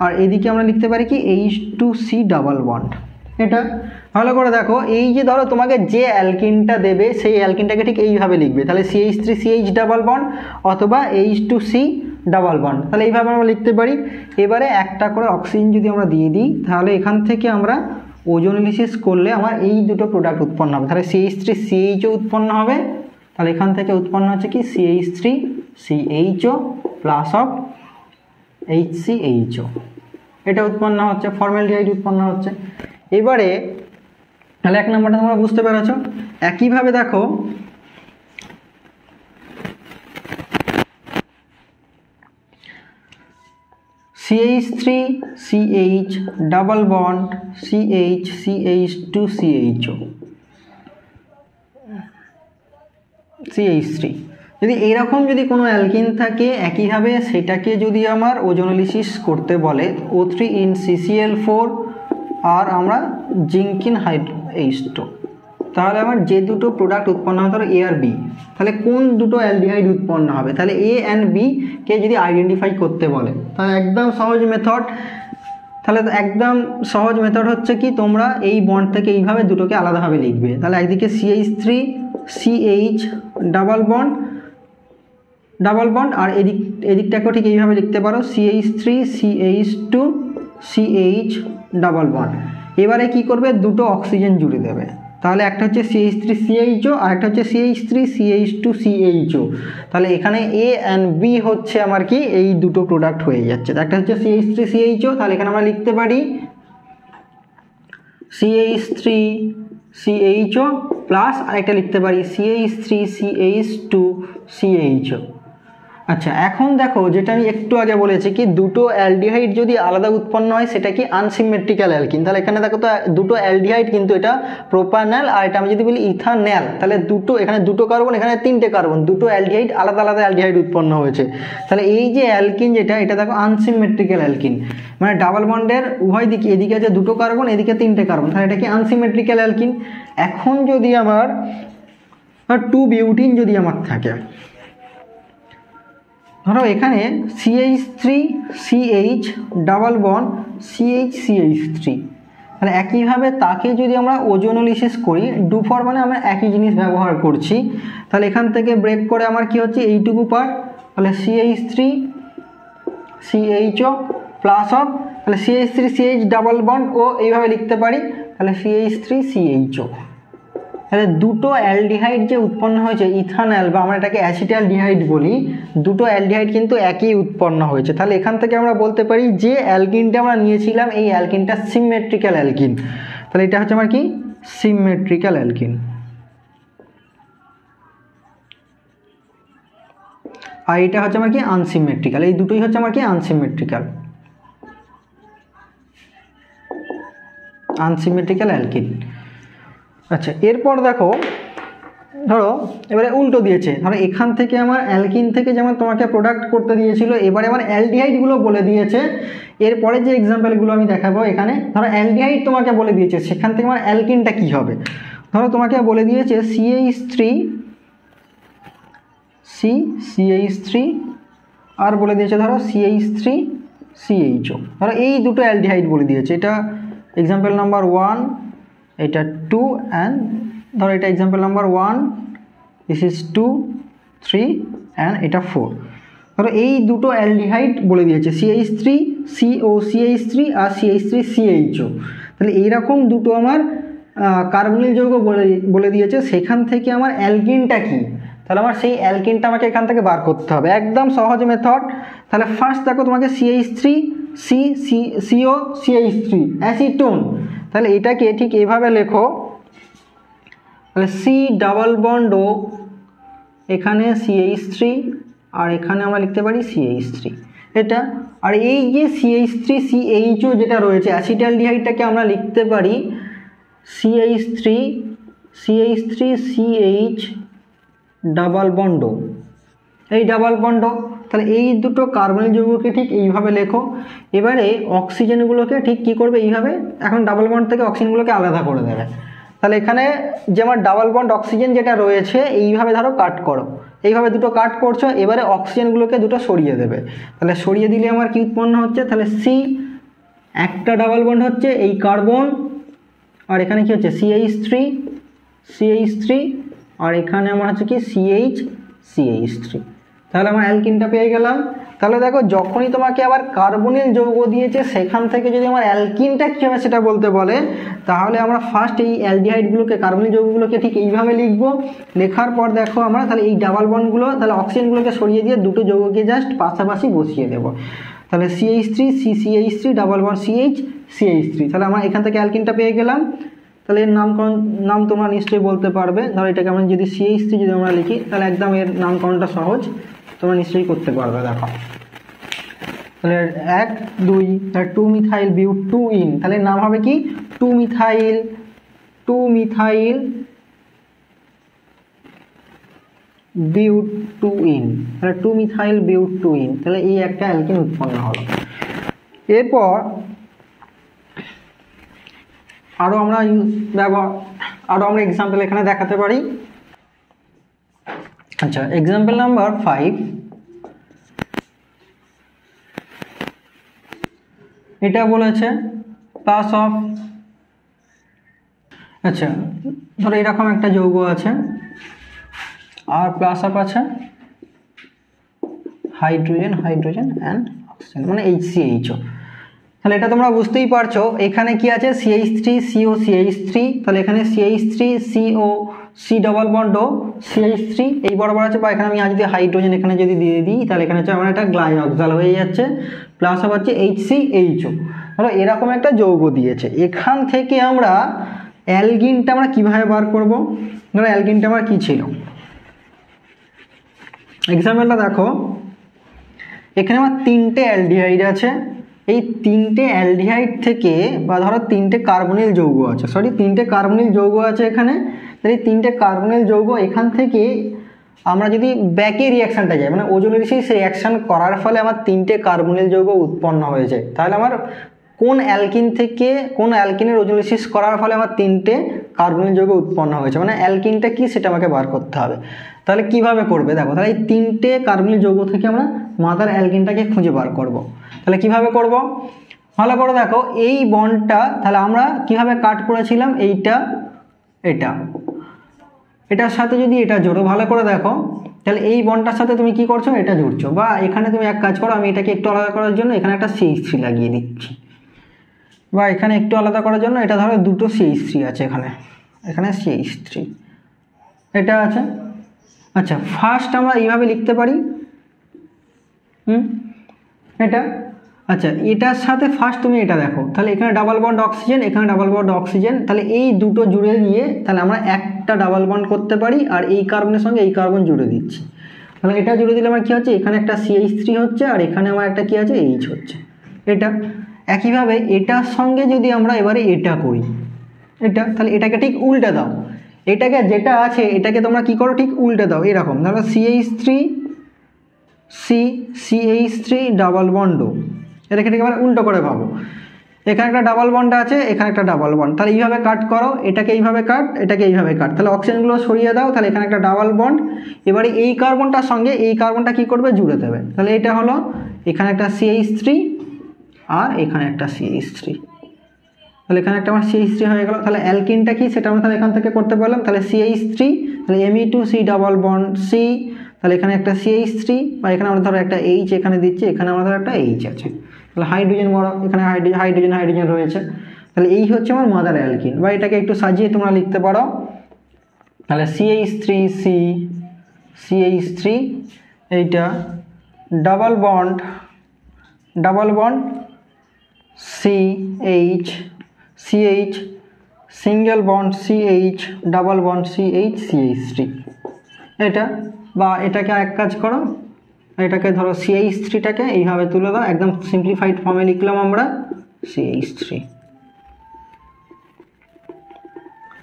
আর এদিকে আমরা লিখতে পারি কি H2C ডাবল বন্ড। এটা ভালো করে দেখো, এই যে ধরো তোমাকে যে অ্যালকিনটা দেবে সেই অ্যালকিনটাকে ঠিক এইভাবে লিখবে। তাহলে CH3CH ডাবল বন্ড অথবা H2C ডাবল বন্ড, তাহলে এইভাবে আমরা লিখতে পারি। এবারে একটা করে অক্সিজেন যদি আমরা দিয়ে দিই তাহলে এখান থেকে আমরা ওজোনোলিসিস করলে আমার এই দুটো প্রোডাক্ট উৎপন্ন হবে। তাহলে CH3CHও উৎপন্ন হবে। তাহলে এখান থেকে উৎপন্ন হচ্ছে কি CH3CHO প্লাস অফ HCHO, এটা উৎপন্ন হচ্ছে, ফর্মালডিহাইড উৎপন্ন হচ্ছে। এবারে তাহলে 1 নম্বরটা তোমরা বুঝতে পেরেছ। একইভাবে দেখো CH3CH double bond CH2CH2 CH3, যদি এইরকম যদি কোনো অ্যালকিন থাকে একইভাবে সেটাকে যদি আমার ওজোনোলিসিস করতে বলে O3 in CCl4 আর আমরা জিঙ্ক ইন H2, তাহলে আমার যে দুটো প্রোডাক্ট উৎপন্ন হবে ধরো A আর B, তাহলে কোন দুটো অ্যালডিহাইড উৎপন্ন হবে তাহলে A অ্যান্ড B কে যদি আইডেন্টিফাই করতে বলে তাহলে একদম সহজ মেথড। তাহলে একদম সহজ মেথড হচ্ছে কি, তোমরা এই বন্ড থেকে এইভাবে দুটোকে আলাদাভাবে লিখবে। তাহলে একদিকে CH3CH ডাবল বন্ড আর এদিকটাকেও ঠিক এইভাবে লিখতে পারো CH3CH2CH ডাবল বন্ড। এবারে কি করবে, দুটো অক্সিজেন জুড়ে দেবে। তাহলে একটা হচ্ছে CH3CHO আর একটা হচ্ছে CH3CH2CHO। তাহলে এখানে A অ্যান্ড B হচ্ছে আমার কি এই দুটো প্রোডাক্ট হয়ে যাচ্ছে। একটা হচ্ছে CH3CHO, তাহলে এখানে আমরা লিখতে পারি CH3CHO প্লাস আরেকটা লিখতে পারি CH3CH2CHO। আচ্ছা, এখন দেখো যেটা আমি একটু আগে বলেছি কি দুটো অ্যালডিহাইড যদি আলাদা উৎপন্ন হয় সেটা কি আনসিমেট্রিক্যাল অ্যালকিন। তাহলে এখানে দেখো তো দুটো অ্যালডিহাইড, কিন্তু এটা প্রোপানল আর এটা আমি যদি বলি ইথানল, তাহলে এখানে দুটো কার্বন এখানে 3টে কার্বন, দুটো অ্যালডিহাইড আলাদা আলাদা অ্যালডিহাইড উৎপন্ন হয়েছে। তাহলে এই যে অ্যালকিন এটা দেখো আনসিমেট্রিক্যাল অ্যালকিন, মানে ডাবল বন্ডের উভয় দিকে, এদিকে আছে দুটো কার্বন এদিকে 3টে কার্বন, তাহলে এটা কি আনসিমেট্রিক্যাল অ্যালকিন। এখন যদি আমার 2 বিউটিন যদি আমার থাকে, ধরো এখানে CH3CH ডাবল বন্ড CH3, তাহলে একইভাবে তাকে যদি আমরা ওজোনোলিসিস করি, ডুফর মানে আমরা একই জিনিস ব্যবহার করছি, তাহলে এখান থেকে ব্রেক করে আমার কি হচ্ছে এইটুকু পার্ট, তাহলে CH3CHO প্লাস অফ, তাহলে CH3CH ডাবল বন্ড ও এইভাবে লিখতে পারি, তাহলে CH3CHO। তাহলে দুটো অ্যালডিহাইড যে উৎপন্ন হয়েছে ইথানল বা আমরা এটাকে অ্যাসিটালডিহাইড বলি, দুটো অ্যালডিহাইড কিন্তু একই উৎপন্ন হয়েছে। তাহলে এখান থেকে আমরা বলতে পারি যে অ্যালকিনটা আমরা নিয়েছিলাম এই অ্যালকিনটা সিমেট্রিক্যাল অ্যালকিন। তাহলে এটা হচ্ছে আমার কি সিমেট্রিক্যাল অ্যালকিন। আর এটা হচ্ছে আমার কি আনসিমেট্রিক্যাল, এই দুটোই হচ্ছে আমার কি আনসিমেট্রিক্যাল অ্যালকিন। আচ্ছা এরপর দেখো, ধরো এবারে উল্টো দিয়েছে, ধরো এখান থেকে আমার অ্যালকিন থেকে যেমন তোমাকে প্রোডাক্ট করতে দিয়েছিল, এবারে আমার অ্যালডিহাইডগুলো বলে দিয়েছে। এরপরে যে এক্সাম্পলগুলো আমি দেখাবো এখানে, ধরো অ্যালডিহাইড তোমাকে বলে দিয়েছে, সেখান থেকে আমার অ্যালকিনটা কী হবে। ধরো তোমাকে বলে দিয়েছে CH3 আর বলে দিয়েছে ধরো CH3CHO, ধরো এই দুটো অ্যালডিহাইড বলে দিয়েছে। এটা এক্সাম্পল নাম্বার 1, এটা 2 অ্যান্ড ধরো এটা example number 1, this is 2, 3 and এটা 4। ধরো এই দুটো অ্যালডিহাইড বলে দিয়েছে CH3CO CH3 আর CH3CHO। তাহলে এইরকম দুটো আমার কার্বনিল যৌগ বলে দিয়েছে, সেখান থেকে আমার অ্যালকিনটা কি, তাহলে আমার সেই অ্যালকিনটা আমাকে এখান থেকে বার করতে হবে, একদম সহজ মেথড। তাহলে ফার্স্ট দেখো তোমাকে CH3CO CH3 অ্যাসিটোন, তাহলে এটাকে ঠিক এইভাবে লেখো, তাহলে C ডাবল বন্ড O, এখানে CH3 আর এখানে আমরা লিখতে পারি CH3 এটা। আর এই যে CH3CHO যেটা রয়েছে অ্যাসিটালডিহাইডটাকে আমরা লিখতে পারি CH3CH ডাবল বন্ড O, এই ডাবল বন্ড O। তাহলে এই দুটো কার্বনিল যৌগকে ঠিক এইভাবে লেখো। এবারে অক্সিজেনগুলোকে ঠিক কী করবে, এইভাবে এখন ডাবল বন্ড থেকে অক্সিজেনগুলোকে আলাদা করে দেবে। তাহলে এখানে যে আমার ডাবল বন্ড অক্সিজেন যেটা রয়েছে এইভাবে ধরো কাট করো, এইভাবে দুটো কাট করছো, এবারে অক্সিজেনগুলোকে দুটো সরিয়ে দেবে। তাহলে সরিয়ে দিলে আমার কি উৎপন্ন হচ্ছে, তাহলে C একটা ডাবল বন্ড হচ্ছে এই কার্বন, আর এখানে কি হচ্ছে CH3 আর এখানে আমার হচ্ছে কি CH3। তাহলে আমার অ্যালকিনটা পেয়ে গেলাম। তাহলে দেখো যখনই তোমাকে আবার কার্বনিল যৌগ দিয়েছে সেখান থেকে যদি আমার অ্যালকিনটা কী হবে সেটা বলতে বলে, তাহলে আমরা ফার্স্ট এই অ্যালডিহাইডগুলোকে কার্বনিল যৌগগুলোকে ঠিক এইভাবে লিখবো। লেখার পর দেখো আমরা তাহলে এই ডাবল বন্ডগুলো, তাহলে অক্সিজেনগুলোকে সরিয়ে দিয়ে দুটো যৌগকে জাস্ট পাশাপাশি বসিয়ে দেবো। তাহলে CH3 ডাবল বন্ড CH তাহলে আমরা এখান থেকে অ্যালকিনটা পেয়ে গেলাম। তাহলে এর নাম তোমরা নিশ্চয়ই বলতে পারবে। ধরো এটাকে আমরা যদি CH3 যদি আমরা লিখি, তাহলে একদম এর নামকরণটা সহজ, তোমরা নিশ্চয়ই করতে পারবে। দেখো তাহলে 1 2 তাহলে 2 মিথাইল বিউট 2 ইন, তাহলে নাম হবে কি 2 মিথাইল বিউট 2 ইন, তাহলে 2 মিথাইল বিউট 2 ইন, তাহলে এই একটা অ্যালকিন উৎপন্ন হলো। এরপর আরও আমরা এক্সাম্পল এখানে দেখাতে পারি। আচ্ছা এক্সাম্পল নাম্বার 5, এটা বলেছে প্লাস অফ, আচ্ছা ধরো এরকম একটা যৌগ আছে আর প্লাস অফ আছে হাইড্রোজেন অ্যান্ড অক্সিজেন মানে HCHO। তাহলে এটা তোমরা বুঝতেই পারছো এখানে কি আছে CH3CO CH3, তাহলে এখানে CH3CO C double bond O CH3 এই বরাবর আছে, বা এখানে আমি যদি হাইড্রোজেন এখানে যদি দিয়ে দিই তাহলে এখানে হচ্ছে আমার একটা গ্লাইঅক্সাল হয়ে যাচ্ছে, প্লাস আবার হচ্ছে HCHO। ধরো এরকম একটা যৌগ দিয়েছে, এখান থেকে আমরা অ্যালকিনটা আমরা কীভাবে বার করব। ধরো অ্যালকিনটা আমার কী ছিল, এক্সাম্পলটা দেখো, এখানে আমার 3টে অ্যালডিহাইড আছে, এই 3টে অ্যালডিহাইড থেকে বা ধরো 3টে কার্বনিল যৌগ আছে, 3টে কার্বনিল যৌগ আছে এখানে। তাহলে এই 3টে কার্বনিল যৌগ এখান থেকে আমরা যদি ব্যাকে রিয়াকশানটা যাই, মানে ওজোনোলিসিস রিয়াকশান করার ফলে আমার 3টে কার্বনিল যৌগ উৎপন্ন হয়েছে, তাহলে আমার কোন অ্যালকিনের ওজোনোলিসিস করার ফলে আমার 3টে কার্বনিল যৌগ উৎপন্ন হয়েছে, মানে অ্যালকিনটা কি সেটা আমাকে বার করতে হবে। তাহলে কিভাবে করবে দেখো, তাহলে এই 3টে কার্বনিল যৌগ থেকে আমরা মাদার অ্যালকিনটাকে খুঁজে বার করব। তাহলে কিভাবে করব, ভালো করে দেখো এই বন্ডটা তাহলে আমরা কিভাবে কাট করেছিলাম, এটার সাথে যদি এটা জোড়ো, ভালো করে দেখো, তাহলে এই বন্ডটার সাথে তুমি কি করছো, এটা জুড়ছো, বা এখানে তুমি এক কাজ করো, আমি এটাকে একটু আলাদা করার জন্য এখানে একটা CH3 লাগিয়ে দিচ্ছি, বা এখানে একটু আলাদা করার জন্য এটা ধরো দুটো CH3 আছে এখানে CH3 এটা আছে। আচ্ছা ফার্স্ট আমরা এইভাবে লিখতে পারি এটা, আচ্ছা এটার সাথে ফার্স্ট তুমি এটা দেখো, তাহলে এখানে ডাবল বন্ড অক্সিজেন, এখানে ডাবল বন্ড অক্সিজেন, তাহলে এই দুটো জুড়ে দিয়ে তাহলে আমরা একটা ডাবল বন্ড করতে পারি, আর এই কার্বনের সঙ্গে এই কার্বন জুড়ে দিচ্ছি। তাহলে এটা জুড়ে দিলে আমার কী হচ্ছে, এখানে একটা CH3 হচ্ছে আর এখানে আমার একটা কী আছে, H হচ্ছে। এটা একইভাবে এটার সঙ্গে যদি আমরা এবারে এটা করি, এটা তাহলে এটাকে ঠিক উল্টে দাও, এটাকে যেটা আছে এটাকে তোমরা কি করো, ঠিক উল্টে দাও এরকম। ধরো CH3 CH3 ডাবল বন্ড, এটাকে ঠিক এবার উল্টো করে ভাবো, এখানে একটা ডাবল বন্ড আছে, এখানে একটা ডাবল বন্ড, তাহলে এইভাবে কাট করো, এটাকে এইভাবে কাট, এটাকে এইভাবে কাট, তাহলে অক্সিজেনগুলো সরিয়ে দাও, তাহলে এখানে একটা ডাবল বন্ড, এবারে এই কার্বনটার সঙ্গে এই কার্বনটা কি করবে, জুড়ে দেবে। তাহলে এটা হলো এখানে একটা CH3 আর এখানে একটা CH3, তাহলে এখানে একটা আমার CH3 হয়ে গেল। তাহলে অ্যালকিনটা কি সেটা আমরা তাহলে এখান থেকে করতে পারলাম, তাহলে CH3, তাহলে Me2C ডাবল বন্ড C, তাহলে এখানে একটা CH3 বা এখানে আমরা ধরো একটা H এখানে দিচ্ছি, এখানে আমরা ধরো একটা H আছে, তাহলে হাইড্রোজেন বড়, এখানে হাইড্রোজেন রয়েছে, তাহলে এই হচ্ছে আমার মাদার অ্যালকিন। বা এটাকে একটু সাজিয়ে তোমরা লিখতে পারো, তাহলে CH3C CH3 এইটা double bond CH single bond CH double bond CH3 এটা। বা এটাকে এক কাজ করো, এটাকে ধরো CH3টাকে এইভাবে তুলে দাও, একদম সিম্পলিফাইড ফর্মে লিখলাম আমরা CH3,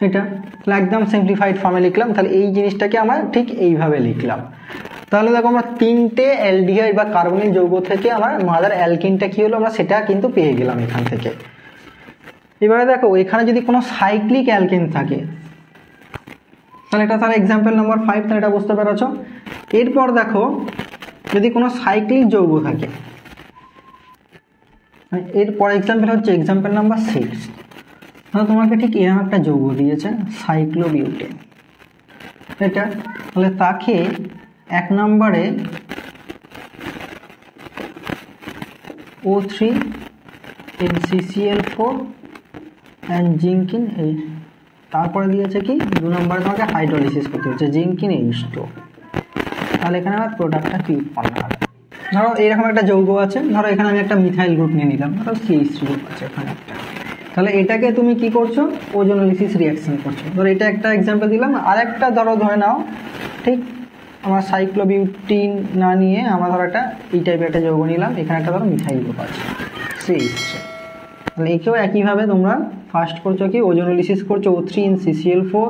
এটা তাহলে একদম সিম্পলিফাইড ফর্মে লিখলাম। তাহলে এই জিনিসটাকে আমরা ঠিক এইভাবে লিখলাম। তাহলে দেখো আমরা তিনটে অ্যালডিহাইড বা কার্বনিক যৌগ থেকে আমার মাদার অ্যালকিনটা কি হলো, আমরা সেটা কিন্তু পেয়ে গেলাম এখান থেকে। এবারে দেখো এখানে যদি কোনো সাইক্লিক অ্যালকেন থাকে, তাহলে এটা তাহলে এক্সাম্পল নাম্বার 5, তাহলে এটা বুঝতে পেরেছ। এরপর দেখো যদি কোনো সাইক্লিক যৌগ থাকে, এরপর এক্সাম্পল হচ্ছে এক্সাম্পল নাম্বার 6, তাহলে তোমাকে ঠিক এরকম একটা যৌগ দিয়েছে সাইক্লোবিউটেন, এটা তাহলে তাকে 1 নম্বরে O3 NCCl4 অ্যান্ড জিঙ্কিন, এই তারপরে দিয়েছে কি 2 নম্বরে তোমাকে হাইড্রোলিসিস করতে হচ্ছে জিঙ্কিন H2, তাহলে এখানে আমার প্রোডাক্টটা কি উৎপন্ন হবে। ধরো এরকম একটা যৌগ আছে, ধরো এখানে আমি একটা মিথাইল গ্রুপ নিয়ে নিলাম, ধরো CH3 গ্রুপ আছে এখানে একটা, তাহলে এটাকে তুমি কি করছো, ওজোনোলিসিস রিঅ্যাকশন করছো। ধরো এটা একটা এক্সাম্পল দিলাম, আরেকটা ধরো ধরে নাও ঠিক আমার সাইক্লোবিউটিন না নিয়ে আমরা ধরো একটা এই টাইপের একটা যৌগ নিলাম, এখানে একটা ধরো মিথাইল গ্রুপ আছে CH3, তাহলে একেও একইভাবে তোমরা ফার্স্ট করছো কি ওজোনোলিসিস করছো O3 NCCl4,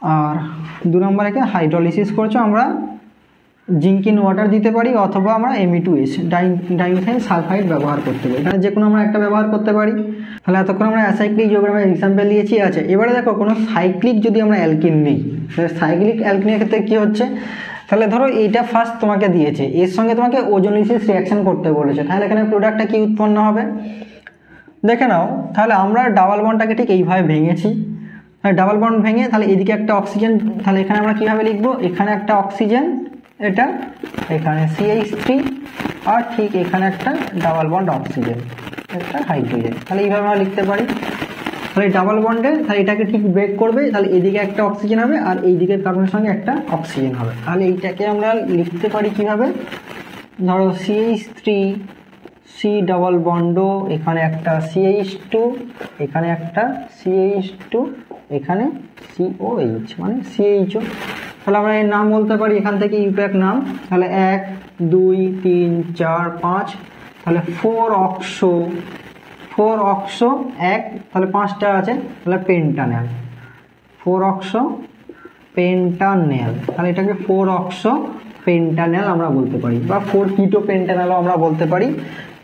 আর 2 নম্বরে হাইড্রোলিসিস করছো আমরা জিঙ্কিন ওয়াটার দিতে পারি, অথবা আমরা Me2H ডাইমিথাইল সালফাইড ব্যবহার করতে পারি, এখানে যে কোনো আমরা একটা ব্যবহার করতে পারি। তাহলে এতক্ষণ আমরা অ্যাসাইক্লিক যৌগের আমরা এক্সাম্পল দিয়েছি আছে। এবারে দেখো কোনো সাইক্লিক যদি আমরা অ্যালকিন নিই, সাইক্লিক অ্যালকিনের ক্ষেত্রে কী হচ্ছে, তাহলে ধরো এইটা ফার্স্ট তোমাকে দিয়েছে, এর সঙ্গে তোমাকে ওজোনোলিসিস রিঅ্যাকশন করতে বলেছে, তাহলে এখানে প্রোডাক্টটা কি উৎপন্ন হবে দেখে নাও। তাহলে আমরা ডাবল বন্ডটাকে ঠিক এইভাবে ভেঙেছি, ডাবল বন্ড ভেঙে তাহলে এদিকে একটা অক্সিজেন, তাহলে এখানে আমরা কীভাবে লিখবো, এখানে একটা অক্সিজেন, এটা এখানে CH3 আর ঠিক এখানে একটা ডাবল বন্ড অক্সিজেন, একটা হাইড্রোজেন, তাহলে এইভাবে আমরা লিখতে পারি। তাহলে ডাবল বন্ডে তাহলে এটাকে ঠিক ব্রেক করবে, তাহলে এদিকে একটা অক্সিজেন হবে আর এই দিকের কার্বনের সঙ্গে একটা অক্সিজেন হবে, তাহলে এইটাকে আমরা লিখতে পারি কিভাবে, ধরো CH3 C ডাবল বন্ড, এখানে একটা CH2, এখানে একটা CH2, এখানে COH মানে CHO, তাহলে আমরা এর নাম বলতে পারি এখান থেকে ইউপ্যাক নাম, তাহলে 1 2 3 4 5, তাহলে 4 অক্সো 1, তাহলে 5টা আছে, তাহলে পেন্টানেল 4 অক্সো পেন্টানেল, তাহলে এটাকে 4 অক্সো পেন্টানেল আমরা বলতে পারি, বা 4 কিটো পেন্টানেলও আমরা বলতে পারি।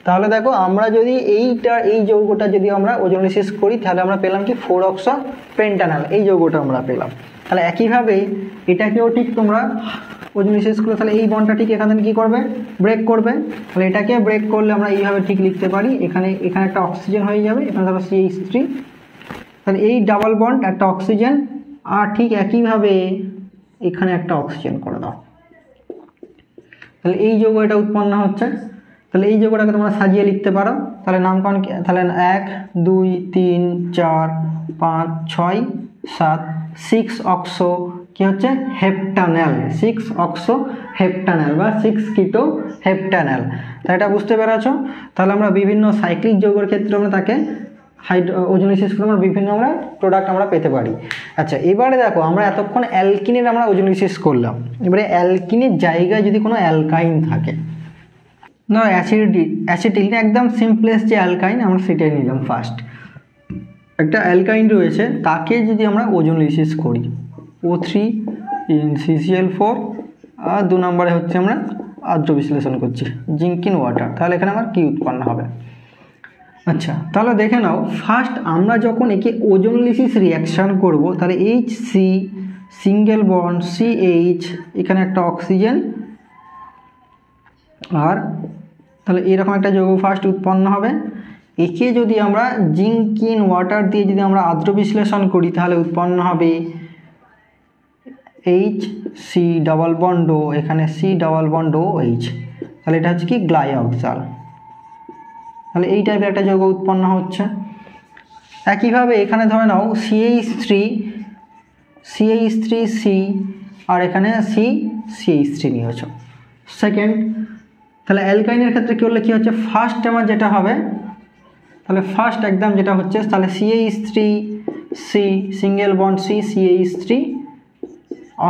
তাহলে দেখো আমরা যদি এই যৌগটা যদি আমরা ওজোনোলিসিস করি, তাহলে আমরা পেলাম কি 4 অক্সো পেন্টানেল, এই যৌগটা আমরা পেলাম। তাহলে একইভাবে এটাকেও ঠিক তোমরা ওজোনোলিসিস করলে, তাহলে এই বন্ডটা ঠিক এখানে কি করবে, ব্রেক করবে, তাহলে এটাকে ব্রেক করলে আমরা এইভাবে ঠিক লিখতে পারি, এখানে একটা অক্সিজেন হয়ে যাবে, এখানে ধরো CH3, তাহলে এই ডাবল বন্ড একটা অক্সিজেন, আর ঠিক একইভাবে এখানে একটা অক্সিজেন করে দাও, তাহলে এই যৌগ এটা উৎপন্ন হচ্ছে। তাহলে এই যৌগটাকে তোমরা সাজিয়ে লিখতে পারো, তাহলে নামকরণ তাহলে 1 2 3 4 5 6 7 6 অক্সো কি হচ্ছে হেপ্টানেল, 6 অক্সো হেপ্টানেল বা 6 কিটো হেপ্টানেল। তাই এটা বুঝতে পেরেছো। তাহলে আমরা বিভিন্ন সাইক্লিক যৌগের ক্ষেত্রে আমরা তাকে ওজোনোলাইসিস করে আমরা বিভিন্ন আমরা প্রোডাক্ট আমরা পেতে পারি। আচ্ছা, এবারে দেখো আমরা এতক্ষণ অ্যালকিনের আমরা ওজোনোলাইসিস করলাম। এবারে অ্যালকিনের জায়গায় যদি কোনো অ্যালকাইন থাকে, না অ্যাসিটিল একদম সিম্পলেস্ট যে অ্যালকাইন আমরা সেটাই নিলাম। ফার্স্ট একটা অ্যালকাইন রয়েছে, তাকে যদি আমরা ওজোনোলাইসিস করি O3 CCl4, আর 2 নম্বরে হচ্ছে আমরা আদ্র বিশ্লেষণ করছি জিঙ্ক ইন ওয়াটার, তাহলে এখানে আমার কি উৎপন্ন হবে? আচ্ছা, তাহলে দেখে নাও, ফার্স্ট আমরা যখন একে ওজোনোলাইসিস রিয়াকশান করব, তাহলে HC সিঙ্গেল বন্ড CH, এখানে একটা অক্সিজেন, আর তাহলে এরকম একটা যৌগ ফার্স্ট উৎপন্ন হবে। একে যদি আমরা জিঙ্ক ইন ওয়াটার দিয়ে যদি আমরা আদ্র বিশ্লেষণ করি, তাহলে উৎপন্ন হবে HC ডাবল বন্ড ও, এখানে C ডাবল বন্ড ও H, তাহলে এটা হচ্ছে কি গ্লাইঅক্সাল। তাহলে এই টাইপের একটা যৌগ উৎপন্ন হচ্ছে। একইভাবে এখানে ধরে নাও CH3C, আর এখানে CH3 নিয়েছ সেকেন্ড। তাহলে অ্যালকাইনের ক্ষেত্রে কী হলে কী হচ্ছে, ফার্স্ট আমার যেটা হবে, তাহলে ফার্স্ট একদম যেটা হচ্ছে, তাহলে CH3C single bond C CH3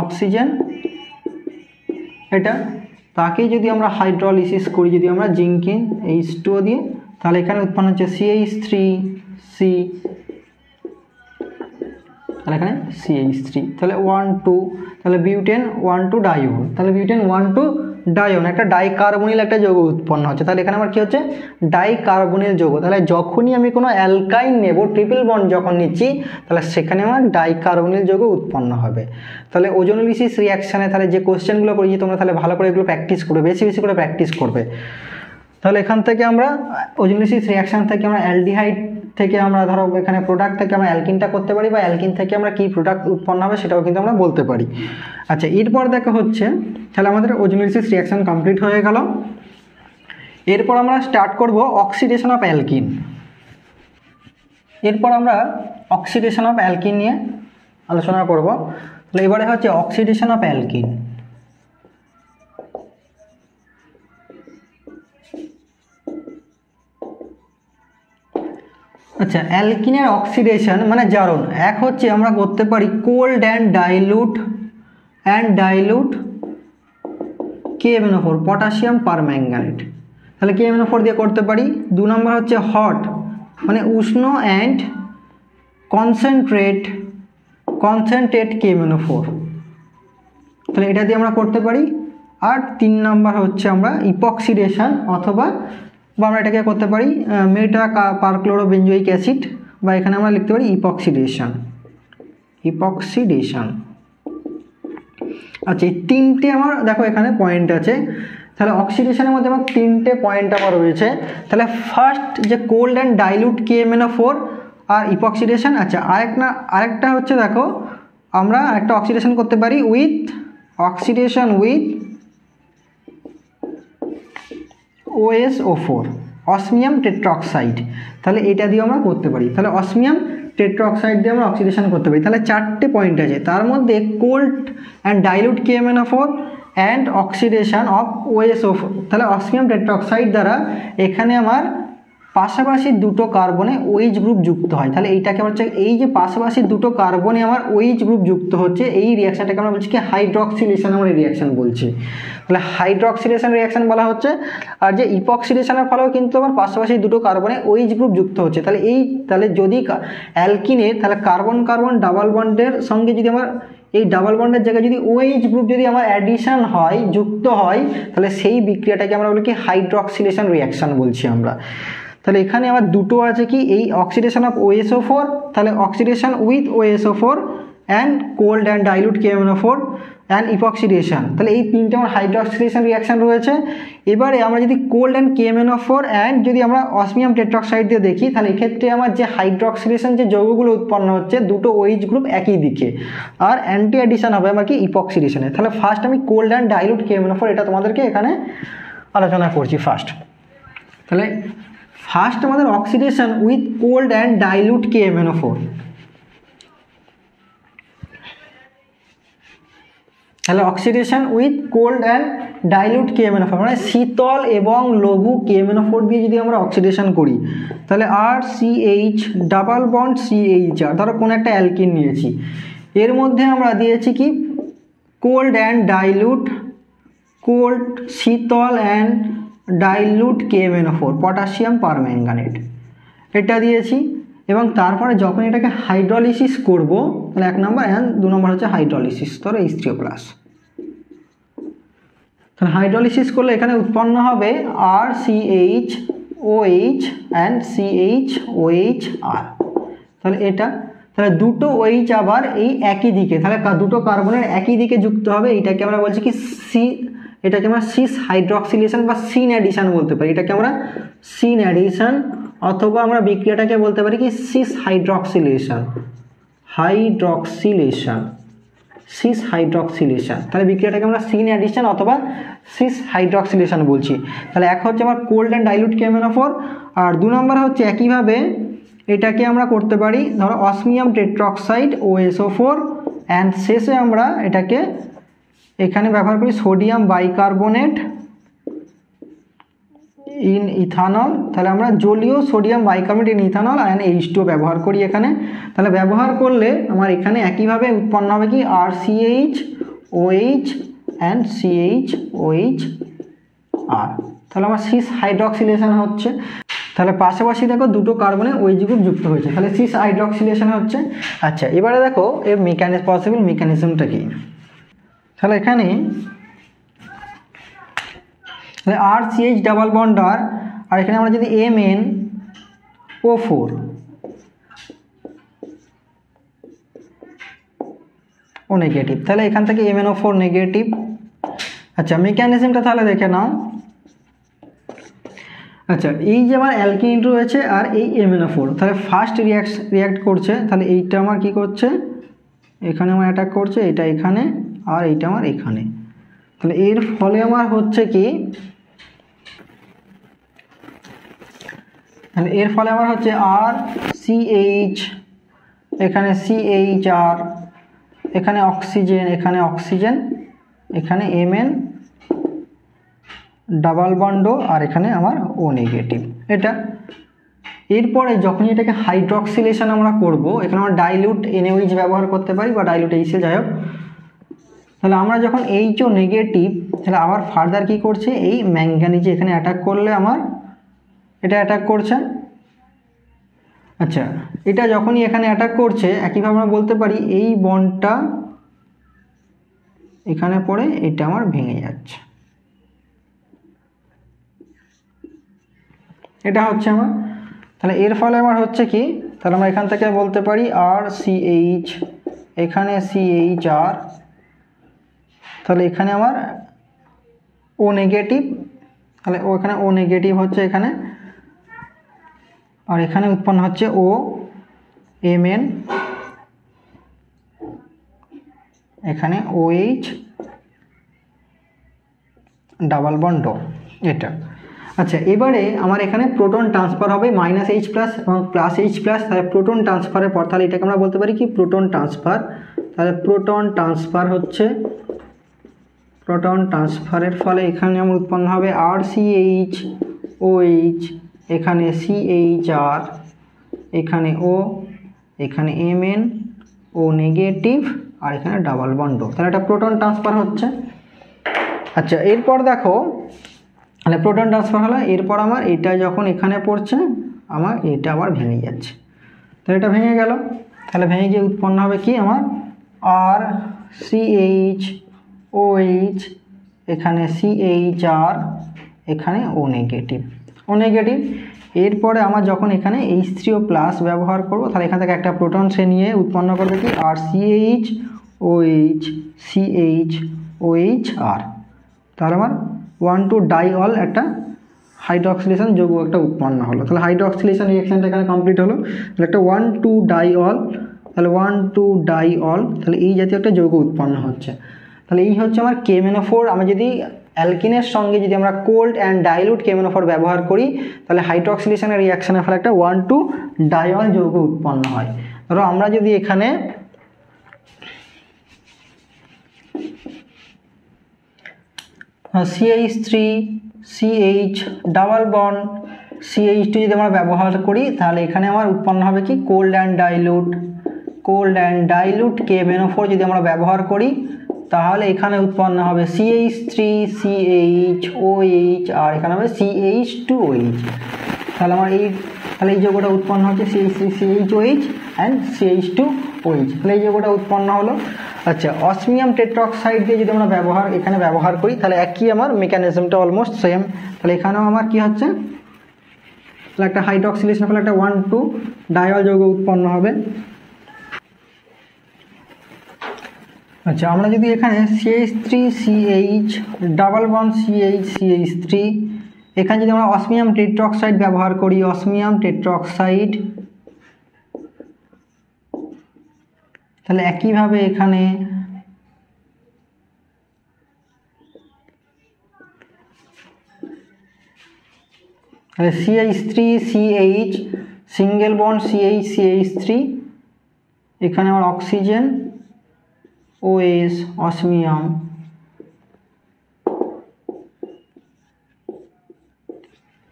oxygen, এটা তাকে যদি আমরা হাইড্রোলাইসিস করি, যদি আমরা জিঙ্কিন H2O দিয়ে, তাহলে এখানে উৎপন্ন হচ্ছে CH3C, তাহলে এখানে CH3, তাহলে 1,2, তাহলে বিউটেন 1,2 ডাইওন, তাহলে বিউটেন 1,2 ডাইওন একটা ডাইকার্বনিল একটা যৌগ উৎপন্ন হচ্ছে। তাহলে এখানে আমার কী হচ্ছে, ডাইকার্বনিল যৌগ। তাহলে যখনই আমি কোনো অ্যালকাইন নেব, ট্রিপল বন্ড যখন নিচ্ছি, তাহলে সেখানে আমার ডাইকার্বনিল যৌগ উৎপন্ন হবে। তাহলে ওজোনোলাইসিস রিয়াকশানে তাহলে যে কোশ্চেনগুলো করেছি তোমরা তাহলে ভালো করে এগুলো প্র্যাকটিস করবে, বেশি বেশি করে প্র্যাকটিস করবে। তাহলে এখান থেকে আমরা ওজোনোলাইসিস রিয়াকশান থেকে আমরা অ্যালডিহাইড থেকে আমরা ধরো এখানে প্রোডাক্ট থেকে আমরা অ্যালকিনটা করতে পারি, বা অ্যালকিন থেকে আমরা কী প্রোডাক্ট উৎপন্ন হবে সেটাও কিন্তু আমরা বলতে পারি। আচ্ছা, এরপর দেখা হচ্ছে, তাহলে আমাদের ওজোনোলাইসিস রিয়াকশান কমপ্লিট হয়ে গেল। এরপর আমরা স্টার্ট করব অক্সিডেশন অফ অ্যালকিন। এরপর আমরা অক্সিডেশন অফ অ্যালকিন নিয়ে আলোচনা করব। তাহলে এবারে হচ্ছে অক্সিডেশন অফ অ্যালকিন। আচ্ছা, অ্যালকিনের অক্সিডেশন মানে জারণ, এক হচ্ছে আমরা করতে পারি cold and dilute KMnO4 potassium permanganate, তাহলে KMnO4 দিয়ে করতে পারি। 2 নম্বর হচ্ছে হট মানে উষ্ণ অ্যান্ড কনসেন্ট্রেট KMnO4, তাহলে এটা দিয়ে আমরা করতে পারি। আর 3 নম্বর হচ্ছে আমরা ইপক্সিডেশন, অথবা আমরা এটাকে করতে পারি মেটা পারক্লোরোবেঞ্জোইক অ্যাসিড, বা এখানে আমরা লিখতে পারি ইপক্সিডেশন। আচ্ছা, এই 3টে আমার দেখো এখানে পয়েন্ট আছে। তাহলে অক্সিডেশনের মধ্যে আমার 3টে পয়েন্ট আমার রয়েছে। তাহলে ফার্স্ট যে কোল্ড অ্যান্ড ডাইলুট KMnO4 আর ইপক্সিডেশন। আচ্ছা, আরেকটা হচ্ছে দেখো, আমরা একটা অক্সিডেশন করতে পারি উইথ OSO4 অসমিয়াম টেট্রাঅক্সাইড, তাহলে এটা দিয়ে আমরা করতে পারি। তাহলে অসমিয়াম টেট্রাঅক্সাইড দিয়ে আমরা অক্সিডেশন করতে পারি। তাহলে 4টে পয়েন্ট আছে, তার মধ্যে cold and dilute KMnO4 and oxidation of OSO4। তাহলে অসমিয়াম টেট্রাঅক্সাইড দ্বারা এখানে আমার পাশাপাশি দুটো কার্বনে OH গ্রুপ যুক্ত হয়। তাহলে এইটাকে হচ্ছে, এই যে পাশাপাশি দুটো কার্বনে আমার OH গ্রুপ যুক্ত হচ্ছে, এই রিয়াকশানটাকে আমরা বলছি কি হাইড্রক্সিলেশন আমরা রিয়াকশান বলছি। তাহলে হাইড্রক্সিলেশন রিয়াকশান বলা হচ্ছে। আর যে ইপক্সিডেশনের ফলেও কিন্তু আমার পাশাপাশি দুটো কার্বনে OH গ্রুপ যুক্ত হচ্ছে। তাহলে যদি অ্যালকিনের, তাহলে কার্বন ডাবল বন্ডের সঙ্গে যদি আমার এই ডাবল বন্ডের জায়গায় যদি OH গ্রুপ যদি আমার অ্যাডিশন হয়, যুক্ত হয়, তাহলে সেই বিক্রিয়াটাকে আমরা বলি কি হাইড্রক্সিলেশন রিয়াকশান বলছি আমরা। তাহলে এখানে আমার দুটো আছে কি, এই অক্সিডেশন অফ OSO4, তাহলে oxidation with OSO4 and cold and dilute KMnO4 and epoxidation, তাহলে এই 3টে আমার হাইড্রক্সিলেশন রিয়াকশান রয়েছে। এবারে আমরা যদি কোল্ড অ্যান্ড KMnO4 অ্যান্ড যদি আমরা অসমিয়াম টেট্রাঅক্সাইড দিয়ে দেখি, তাহলে এক্ষেত্রে আমার যে হাইড্রক্সিলেশন যে যৌগগুলো উৎপন্ন হচ্ছে, দুটো OH গ্রুপ একই দিকে, আর অ্যান্টি অ্যাডিশন হবে আমার কি ইপক্সিডেশনে। তাহলে ফার্স্ট আমি কোল্ড অ্যান্ড ডাইলুট KMnO4 এটা তোমাদেরকে এখানে আলোচনা করছি ফার্স্ট। তাহলে ফার্স্ট আমাদের oxidation with cold and dilute KMnO4। তাহলে oxidation with cold and dilute KMnO4 মানে শীতল এবং লঘু KMnO4 দিয়ে যদি আমরা অক্সিডেশন করি তাহলে RCH ডাবল বন্ড CHR, ধরো কোনো একটা অ্যালকিন নিয়েছি, এর মধ্যে আমরা দিয়েছি কি কোল্ড অ্যান্ড ডাইলিউট, কোল্ড শীতল and dilute KMnO4 potassium permanganate এটা দিয়েছি। এবং তারপরে যখন এটাকে হাইড্রোলিসিস করব তাহলে 1 নম্বর অ্যান্ড 2 নম্বর হচ্ছে হাইড্রোলিসিস, ধরো H3+। তাহলে হাইড্রোলিসিস করলে এখানে উৎপন্ন হবে RCHOH অ্যান্ড CHOHR। তাহলে এটা, তাহলে দুটো OH আবার এই একই দিকে, তাহলে দুটো কার্বনের একই দিকে যুক্ত হবে, এইটাকে আমরা বলছি কি এটাকে আমরা সিস হাইড্রক্সিলেশন বা সিন অ্যাডিশন বলতে পারি। এটাকে আমরা সিন অ্যাডিশন অথবা আমরা বিক্রিয়াটাকে বলতে পারি কি সিস হাইড্রক্সিলেশন, সিস হাইড্রক্সিলেশন। তাহলে বিক্রিয়াটাকে আমরা সিন অ্যাডিশন অথবা সিস হাইড্রক্সিলেশন বলছি। তাহলে এক হচ্ছে আমার কোল্ড অ্যান্ড ডাইলিউট KMnO4, আর 2 নম্বর হচ্ছে একইভাবে এটাকে আমরা করতে পারি ধরো অসমিয়াম টেট্রক্সাইড OSO4 অ্যান্ড শেষে আমরা এটাকে এখানে ব্যবহার করি সোডিয়াম বাইকার্বনেট ইন ইথানল। তাহলে আমরা জলীয় sodium bicarbonate in ethanol and H2 ব্যবহার করি এখানে। তাহলে ব্যবহার করলে আমার এখানে একইভাবে উৎপন্ন হবে কি RCHOH অ্যান্ড CHOHR। তাহলে আমার সিস হাইড্রক্সিলেশন হচ্ছে। তাহলে পাশাপাশি দেখো দুটো কার্বনে OH গ্রুপ যুক্ত হয়েছে, তাহলে সিস হাইড্রক্সিলেশন হচ্ছে। আচ্ছা, এবারে দেখো এর পসিবল মেকানিজমটা কি। তাহলে এখানে RCH ডাবল বন্ড আর এখানে আমরা যদি MnO4 ও নেগেটিভ, তাহলে এখান থেকে MnO4 নেগেটিভ। আচ্ছা, মেকানিজমটা তাহলে দেখে নাও। আচ্ছা, এই যে আমার অ্যালকিন রয়েছে আর এই MnO4, তাহলে ফার্স্ট রিয়াক্ট করছে, তাহলে এইটা আমার কি করছে এখানে আমার অ্যাটাক করছে, এটা এখানে আর এইটা আমার এখানে। তাহলে এর ফলে আমার হচ্ছে কি, তাহলে এর ফলে আমার হচ্ছে RCH, এখানে CHR, এখানে অক্সিজেন, এখানে Mn ডাবল বন্ড আর এখানে আমার O নেগেটিভ এটা। এরপরে যখনই এটাকে হাইড্রক্সিলেশন আমরা করব, এখানে আমরা ডাইলিউট NaOH ব্যবহার করতে পারি বা ডাইলিউট HCl, যাই হোক। তাহলে আমরা যখন HO নেগেটিভ, তাহলে আবার ফার্দার কি করছে এই ম্যাঙ্গানিজে এখানে অ্যাটাক করলে আমার এটা অ্যাটাক করছে। আচ্ছা, এটা যখনই এখানে অ্যাটাক করছে একইভাবে আমরা বলতে পারি এই বন্ডটা এখানে পড়ে এটা আমার ভেঙে যাচ্ছে, এটা হচ্ছে আমার। তাহলে এর ফলে আমার হচ্ছে কি, তাহলে আমরা এখান থেকে বলতে পারি RCH, এখানে CHR, তাহলে এখানে আমার O নেগেটিভ, তাহলে এখানে O নেগেটিভ হচ্ছে এখানে, আর এখানে উৎপন্ন হচ্ছে O Mn, এখানে OH ডাবল বন্ড এটা। আচ্ছা, এবারে আমার এখানে প্রোটন ট্রান্সফার হবে -H+ এবং +H+, তাহলে প্রোটন ট্রান্সফারের পর তাহলে এটাকে আমরা বলতে পারি কি প্রোটন ট্রান্সফার। তাহলে প্রোটন ট্রান্সফার হচ্ছে, প্রোটন ট্রান্সফারের ফলে এখানে আমার উৎপন্ন হবে RCHOH, এখানে CHR, এখানে O, এখানে Mn, O নেগেটিভ আর এখানে ডাবল বন্ড, তাহলে এটা প্রোটন ট্রান্সফার হচ্ছে। আচ্ছা, এরপর দেখো তাহলে প্রোটন ট্রান্সফার হলো, এরপর আমার এটা যখন এখানে পড়ছে আমার এটা আবার ভেঙে যাচ্ছে, তাহলে এটা ভেঙে গেল। তাহলে ভেঙে গিয়ে উৎপন্ন হবে কি আমার RCHOH, এখানে CHR, এখানে O নেগেটিভ। এরপরে আমার যখন এখানে H3O+ ব্যবহার করব, তাহলে এখান থেকে একটা প্রোটন সে নিয়ে উৎপন্ন করবে কি RCHOH, CHOHR, তাহলে আমার 1,2 ডাইঅল একটা হাইড্রক্সিলেশন যৌগ একটা উৎপন্ন হলো। তাহলে হাইড্রক্সিলেশন রিঅ্যাকশনটা এখানে কমপ্লিট হলো, তাহলে একটা 1,2 ডাইঅল, তাহলে 1,2 ডাইঅল, তাহলে এই জাতীয় একটা যৌগ উৎপন্ন হচ্ছে। তাহলে এই হচ্ছে আমার KMnO4। আমরা যদি অ্যালকিনের সঙ্গে যদি আমরা কোল্ড অ্যান্ড ডাইলিউট KMnO4 ব্যবহার করি তাহলে হাইড্রক্সিলেশনের রিঅ্যাকশনের ফলে একটা 1,2 ডাইঅল যৌগ উৎপন্ন হয়। ধরো আমরা যদি এখানে CH3 CH double bond CH2 যদি আমরা ব্যবহার করি তাহলে এখানে আমার উৎপন্ন হবে কি কোল্ড অ্যান্ড ডাইলুট KMnO4 যদি আমরা ব্যবহার করি তাহলে এখানে উৎপন্ন হবে CH3 CHOH আর এখানে হবে CH2OH। তাহলে আমার এই যৌগটা উৎপন্ন হচ্ছে CH3 CHOH অ্যান্ড CH2OH। তাহলে এই যৌগটা উৎপন্ন হলো। আচ্ছা, অসমিয়াম টেট্রাঅক্সাইড দিয়ে যদি আমরা এখানে ব্যবহার করি তাহলে একই আমার মেকানিজমটা অলমোস্ট সেম। তাহলে এখানেও আমার কি হচ্ছে, তাহলে একটা হাইড্রক্সিলেশন ফলে একটা 1,2 ডায়ল যৌগ উৎপন্ন হবে। আচ্ছা, আমরা যদি এখানে CH3 CH double bond CH3 এখানে যদি আমরা অসমিয়াম টেট্রাঅক্সাইড ব্যবহার করি, অসমিয়াম টেট্রাঅক্সাইড, তাহলে একইভাবে এখানে CH3 CH single bond CH3 এখানে আমার অক্সিজেন OS অসমিয়াম,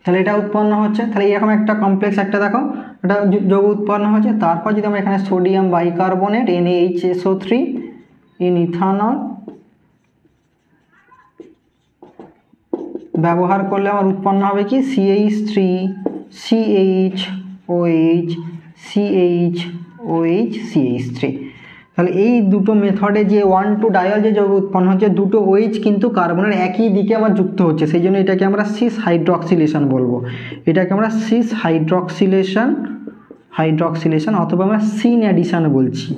তাহলে এটা উৎপন্ন হচ্ছে। তাহলে এরকম একটা কমপ্লেক্স একটা দেখো এটা যৌগ উৎপন্ন হচ্ছে। তারপর যদি আমরা এখানে sodium bicarbonate NaHSO3 in ethanol ব্যবহার করলে আমার উৎপন্ন হবে কি CH3 CHOH CHOH CH3। তাহলে এই দুটো মেথডে যে 1,2 ডায়ল যে যৌগ উৎপন্ন হচ্ছে, দুটো OH কিন্তু কার্বনের একই দিকে আমার যুক্ত হচ্ছে, সেই জন্য এটাকে আমরা সিস হাইড্রক্সিলেশন বলবো। এটাকে আমরা সিস হাইড্রক্সিলেশন অথবা আমরা সিন অ্যাডিশন বলছি।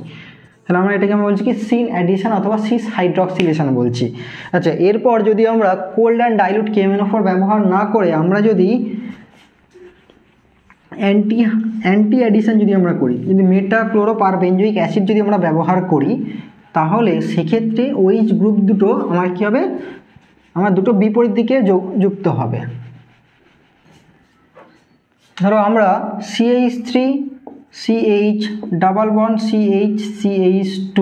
তাহলে আমরা এটাকে আমরা বলছি কি সিন অ্যাডিশন অথবা সিস হাইড্রক্সিলেশন বলছি। আচ্ছা, এরপর যদি আমরা কোল্ড অ্যান্ড ডাইলুট KMnO4 ব্যবহার না করে আমরা যদি অ্যান্টি অ্যাডিশন যদি আমরা করি, যদি মেটাক্লোরোপারবেঞ্জোইক অ্যাসিড যদি আমরা ব্যবহার করি তাহলে সেক্ষেত্রে OH গ্রুপ দুটো আমার কী হবে, আমার দুটো বিপরীত দিকে যুক্ত হবে। ধরো আমরা CH3 CH double bond CH2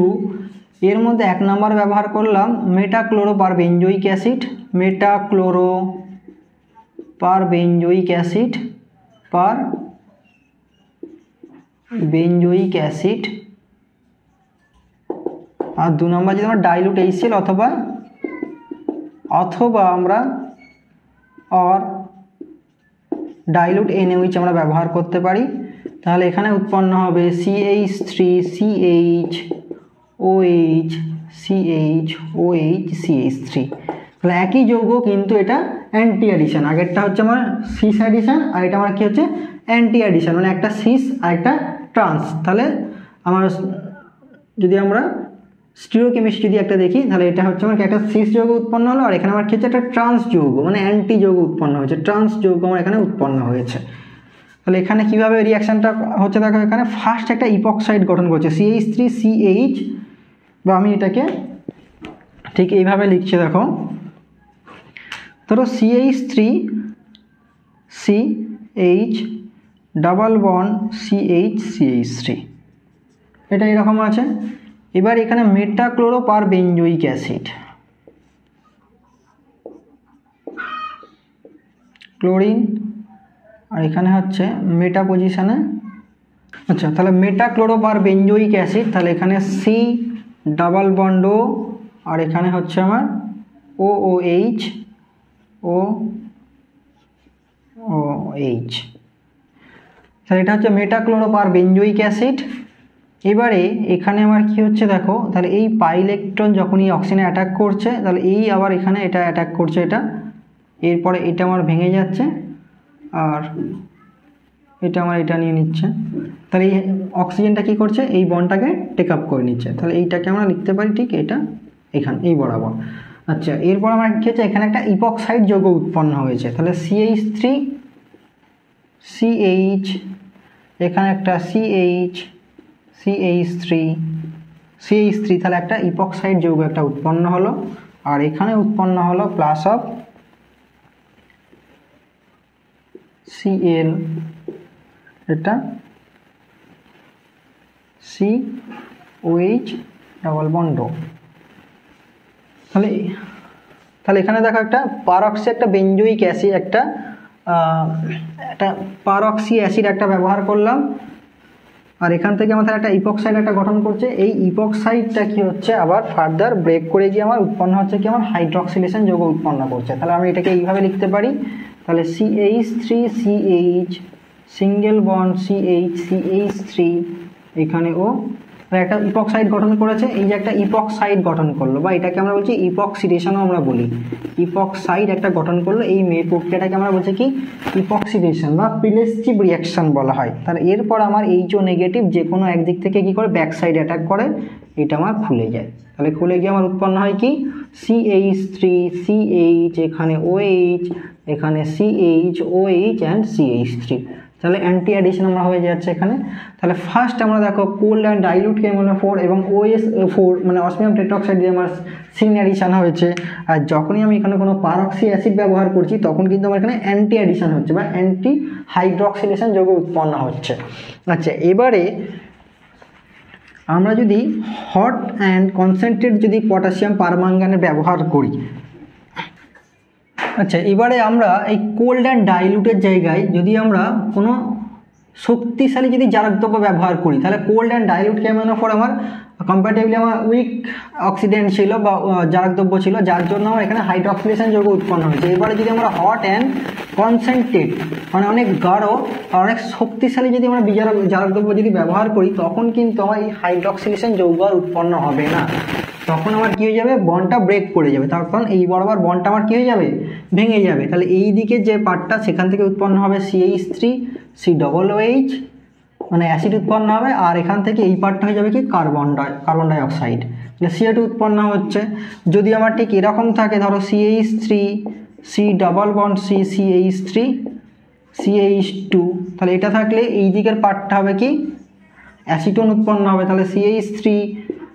এর মধ্যে 1 নম্বর ব্যবহার করলাম মেটাক্লোরোপারবেঞ্জোইক অ্যাসিড, বেঞ্জোইক অ্যাসিড, আর 2 নম্বর যদি আমরা ডাইলুট HCl অথবা আমরা ডাইলুট NaOH আমরা ব্যবহার করতে পারি। তাহলে এখানে উৎপন্ন হবে CH3 CHOH CH3। তাহলে একই যৌগ কিন্তু এটা অ্যান্টি অ্যাডিশন, আগেরটা হচ্ছে আমার সিস অ্যাডিশন আর এটা আমার কি হচ্ছে অ্যান্টি অ্যাডিশন, মানে একটা সিস আর একটা ট্রান্স। তাহলে আমার যদি আমরা স্টিরিওকেমিস্ট্রি যদি একটা দেখি তাহলে এটা হচ্ছে আমার একটা সিস যৌগ উৎপন্ন হলো আর এখানে আমার কি হচ্ছে একটা ট্রান্স যৌগ মানে অ্যান্টি যৌগ উৎপন্ন হয়েছে, ট্রান্স যৌগ আমার এখানে উৎপন্ন হয়েছে। তাহলে এখানে কীভাবে রিয়াকশানটা হচ্ছে দেখো, এখানে ফার্স্ট একটা ইপক্সাইড গঠন করছে CH3 CH, বা আমি এটাকে ঠিক এইভাবে লিখছি দেখো, ধরো CH3 CH double bond CH3 এটা এরকম আছে। এবার এখানে মেটাক্লোরোপারবেঞ্জোইক অ্যাসিড, ক্লোরিন, আর এখানে হচ্ছে মেটা পজিশনে। আচ্ছা, তাহলে মেটাক্লোরোপারবেঞ্জোইক অ্যাসিড, তাহলে এখানে C ডাবল বন্ড O আর এখানে হচ্ছে আমার OOH, তাহলে এটা হচ্ছে মেটাক্লোরোপারবেঞ্জোইক অ্যাসিড। এবারে এখানে আমার কি হচ্ছে দেখো, তাহলে এই পাই ইলেকট্রন যখন এই অক্সিজেনে অ্যাটাক করছে তাহলে এই আবার এখানে এটা অ্যাটাক করছে, এটা এরপরে এটা আমার ভেঙে যাচ্ছে আর এটা আমার এটা নিয়ে নিচ্ছে। তাহলে এই অক্সিজেনটা কি করছে, এই বন্ডটাকে টেক আপ করে নিচ্ছে। তাহলে এইটাকে আমরা লিখতে পারি ঠিক এটা এখানে এই বরাবর। আচ্ছা, এরপর আমার কি হচ্ছে, এখানে একটা ইপক্সাইড যৌগ উৎপন্ন হয়েছে। তাহলে CH3 CH, এখানে একটা CH3 তাহলে একটা ইপক্সাইড যৌগ একটা উৎপন্ন হলো আর এখানে উৎপন্ন হলো প্লাস অফ Cl, এটা COH ডাবল বন্ড। তাহলে তাহলে এখানে দেখো একটা পারক্সি একটা বেঞ্জোইক অ্যাসিড একটা পারক্সি অ্যাসিড একটা ব্যবহার করলাম, আর এখান থেকে আমাদের একটা ইপক্সাইড একটা গঠন করছে। এই ইপক্সাইডটা কি হচ্ছে আবার ফার্দার ব্রেক করে গিয়ে আমার উৎপন্ন হচ্ছে কি আমার হাইড্রক্সিলেশন যৌগ উৎপন্ন করছে। তাহলে আমি এটাকে এইভাবে লিখতে পারি, তাহলে CH3CH সিঙ্গেল বন্ড CH3 এখানে ও একটা ইপক্সাইড গঠন করেছে। এই যে একটা ইপক্সাইড গঠন করলো, বা এটাকে আমরা বলছি ইপক্সিডেশনও আমরা বলি, ইপক্সাইড একটা গঠন করলো। এই প্রক্রিয়াটাকে আমরা বলছি কি ইপক্সিডেশন বা প্রিলেস্টিভ রিয়াকশন বলা হয়। তাহলে এরপর আমার HO নেগেটিভ যে কোনো একদিক থেকে কি করে ব্যাক সাইড অ্যাটাক করে, এটা আমার খুলে যায়। তাহলে খুলে গিয়ে আমার উৎপন্ন হয় কি CH3CH এখানে OH এখানে CH OH অ্যান্ড CH3। তাহলে অ্যান্টি অ্যাডিশন আমরা হয়ে যাচ্ছে এখানে। তাহলে ফার্স্ট আমরা দেখো কোল্ড অ্যান্ড ডাইলুট KMnO4 এবং OS4 মানে অসমিয়াম টেট্রাঅক্সাইড দিয়ে আমার সিন অ্যাডিশন হয়েছে। আর যখনই আমি এখানে কোনো পারক্সি অ্যাসিড ব্যবহার করছি তখন কিন্তু আমার এখানে অ্যান্টি অ্যাডিশন হচ্ছে বা অ্যান্টি হাইড্রক্সিলেশন যৌগ উৎপন্ন হচ্ছে। আচ্ছা, এবারে আমরা যদি হট অ্যান্ড কনসেন্ট্রেট যদি পটাশিয়াম পারম্যাঙ্গানেট ব্যবহার করি, আচ্ছা এবারে আমরা এই কোল্ড অ্যান্ড ডাইলুটের জায়গায় যদি আমরা কোনো শক্তিশালী যদি জারক দ্রব্য ব্যবহার করি, তাহলে কোল্ড অ্যান্ড ডাইলুট KMnO4 আমার কম্পারেটিভলি আমার উইক অক্সিডেন্ট ছিল বা জারক দ্রব্য ছিল, যার জন্য আমার এখানে হাইড্রক্সিলেশন যৌগ উৎপন্ন হয়েছে। এবারে যদি আমরা হট অ্যান্ড কনসেন্ট্রেট মানে অনেক গাঢ় আর অনেক শক্তিশালী যদি আমরা জারক দ্রব্য যদি ব্যবহার করি, তখন কিন্তু আমার এই হাইড্রক্সিলেশন যৌগ আর উৎপন্ন হবে না। তখন আমার কী হয়ে যাবে, বন্ডটা ব্রেক করে যাবে, তখন এই বরাবর বন্ডটা আমার কী হয়ে যাবে, ভেঙে যাবে। তাহলে এই দিকে যে পার্টটা সেখান থেকে উৎপন্ন হবে CH3COOH মানে অ্যাসিড উৎপন্ন হবে, আর এখান থেকে এই পার্টটা হয়ে যাবে কি কার্বন ডাইঅক্সাইড, তাহলে CO2 উৎপন্ন হচ্ছে। যদি আমার ঠিক এরকম থাকে, ধরো CH3 C double bond CH3 CH2, তাহলে এটা থাকলে এই দিকের পার্টটা হবে কি অ্যাসিটোন উৎপন্ন হবে, তাহলে CH3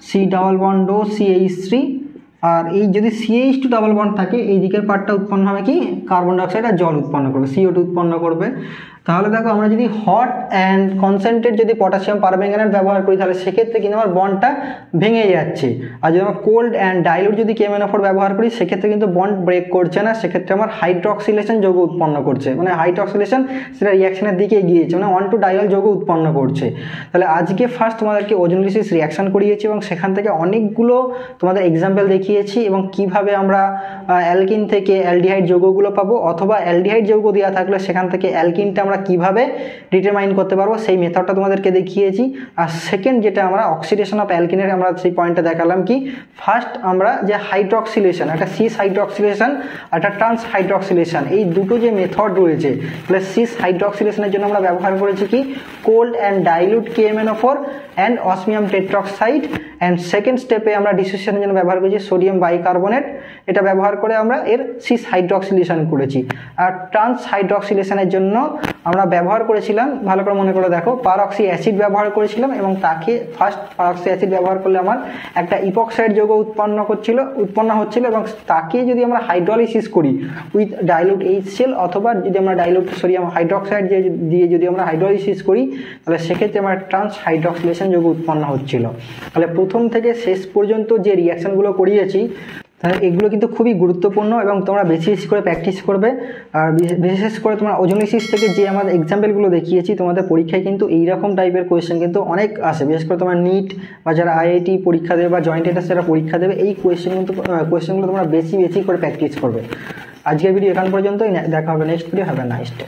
C ডাবল বন্ড ও CH3, আর এই যদি CH2 ডাবল বন্ড থাকে এই দিকের পার্টটা উৎপন্ন হবে কি কার্বন ডাইঅক্সাইড আর জল উৎপন্ন করবে, CO2 উৎপন্ন করবে। তাহলে দেখো আমরা যদি হট অ্যান্ড কনসেন্ট্রেট যদি পটাশিয়াম পারম্যাঙ্গানেট ব্যবহার করি, তাহলে সেক্ষেত্রে কিন্তু আমার বন্ডটা ভেঙে যাচ্ছে। আর যদি আমরা কোল্ড অ্যান্ড ডাইলুট যদি KMnO4 ব্যবহার করি, সেক্ষেত্রে কিন্তু বন্ড ব্রেক করছে না, সেক্ষেত্রে আমার হাইড্রক্সিলেশন যৌগ উৎপন্ন করছে, মানে হাইড্রক্সিলেশন সেটা রিয়াকশনের দিকে এগিয়েছে, মানে 1,2 ডাইল যৌগ উৎপন্ন করছে। তাহলে আজকে ফার্স্ট তোমাদেরকে ওজোনোলিসিস রিয়াকশন করিয়েছি এবং সেখান থেকে অনেকগুলো তোমাদের এক্সাম্পল দেখিয়েছি এবং কিভাবে আমরা অ্যালকিন থেকে অ্যালডিহাইড যৌগগুলো পাবো, অথবা অ্যালডিহাইড যৌগ দেওয়া থাকলে সেখান থেকে অ্যালকিনটা আমরা কিভাবে ডিটারমাইন করতে পারবো সেই মেথডটা তোমাদেরকে দেখিয়েছি। আর সেকেন্ড যেটা আমরা অক্সিডেশন অফ অ্যালকিনের আমরা সেই পয়েন্টটা দেখালাম কি ফার্স্ট আমরা যে হাইড্রক্সিলেশন, একটা সিস হাইড্রক্সিলেশন আর একটা ট্রান্স হাইড্রক্সিলেশন, এই দুটো যে মেথড রয়েছে, তাহলে সিস হাইড্রক্সিলেশনের জন্য আমরা ব্যবহার করেছি কি cold and dilute KMnO4 and osmium tetroxide, and second স্টেপে আমরা ডিসোসিয়েশনের জন্য ব্যবহার করেছি সোডিয়াম বাইকার্বনেট, এটা ব্যবহার করে আমরা এর সিস হাইড্রক্সিলেশন করেছি। আর ট্রান্স হাইড্রক্সিলেশনের জন্য আমরা ব্যবহার করেছিলাম, ভালো করে মনে করে দেখো, পারক্সি অ্যাসিড ব্যবহার করেছিলাম এবং তাকে ফার্স্ট পারক্সি অ্যাসিড ব্যবহার করলে আমার একটা ইপক্সাইড যৌগ উৎপন্ন হচ্ছিল এবং তাকে যদি আমরা হাইড্রোলাইসিস করি উইথ ডাইলুট HCl, অথবা যদি আমরা ডাইলুট সোডিয়াম হাইড্রক্সাইড দিয়ে যদি আমরা হাইড্রোলাইসিস করি, তাহলে সেক্ষেত্রে আমার ট্রান্স হাইড্রক্সিলেশন যৌগ উৎপন্ন হচ্ছিল। তাহলে প্রথম থেকে শেষ পর্যন্ত যে রিয়াকশনগুলো করিয়েছি তাহলে এগুলো কিন্তু খুবই গুরুত্বপূর্ণ এবং তোমরা বেশি বেশি করে প্র্যাকটিস করবে। আর বিশেষ করে তোমরা ওজোনোলিসিস থেকে যে আমাদের এক্সাম্পলগুলো দেখিয়েছি, তোমাদের পরীক্ষায় কিন্তু এইরকম টাইপের কোয়েশ্চেন কিন্তু অনেক আসে, বিশেষ করে তোমার নিট বা যারা IIT পরীক্ষা দেবে বা জয়েন্ট এন্ট্রান্স যারা পরীক্ষা দেবে, এই কোয়েশ্চেনগুলো তোমরা বেশি বেশি করে প্র্যাকটিস করবে। আজকের ভিডিও এখান পর্যন্তই, দেখা হবে next video. Have a nice day.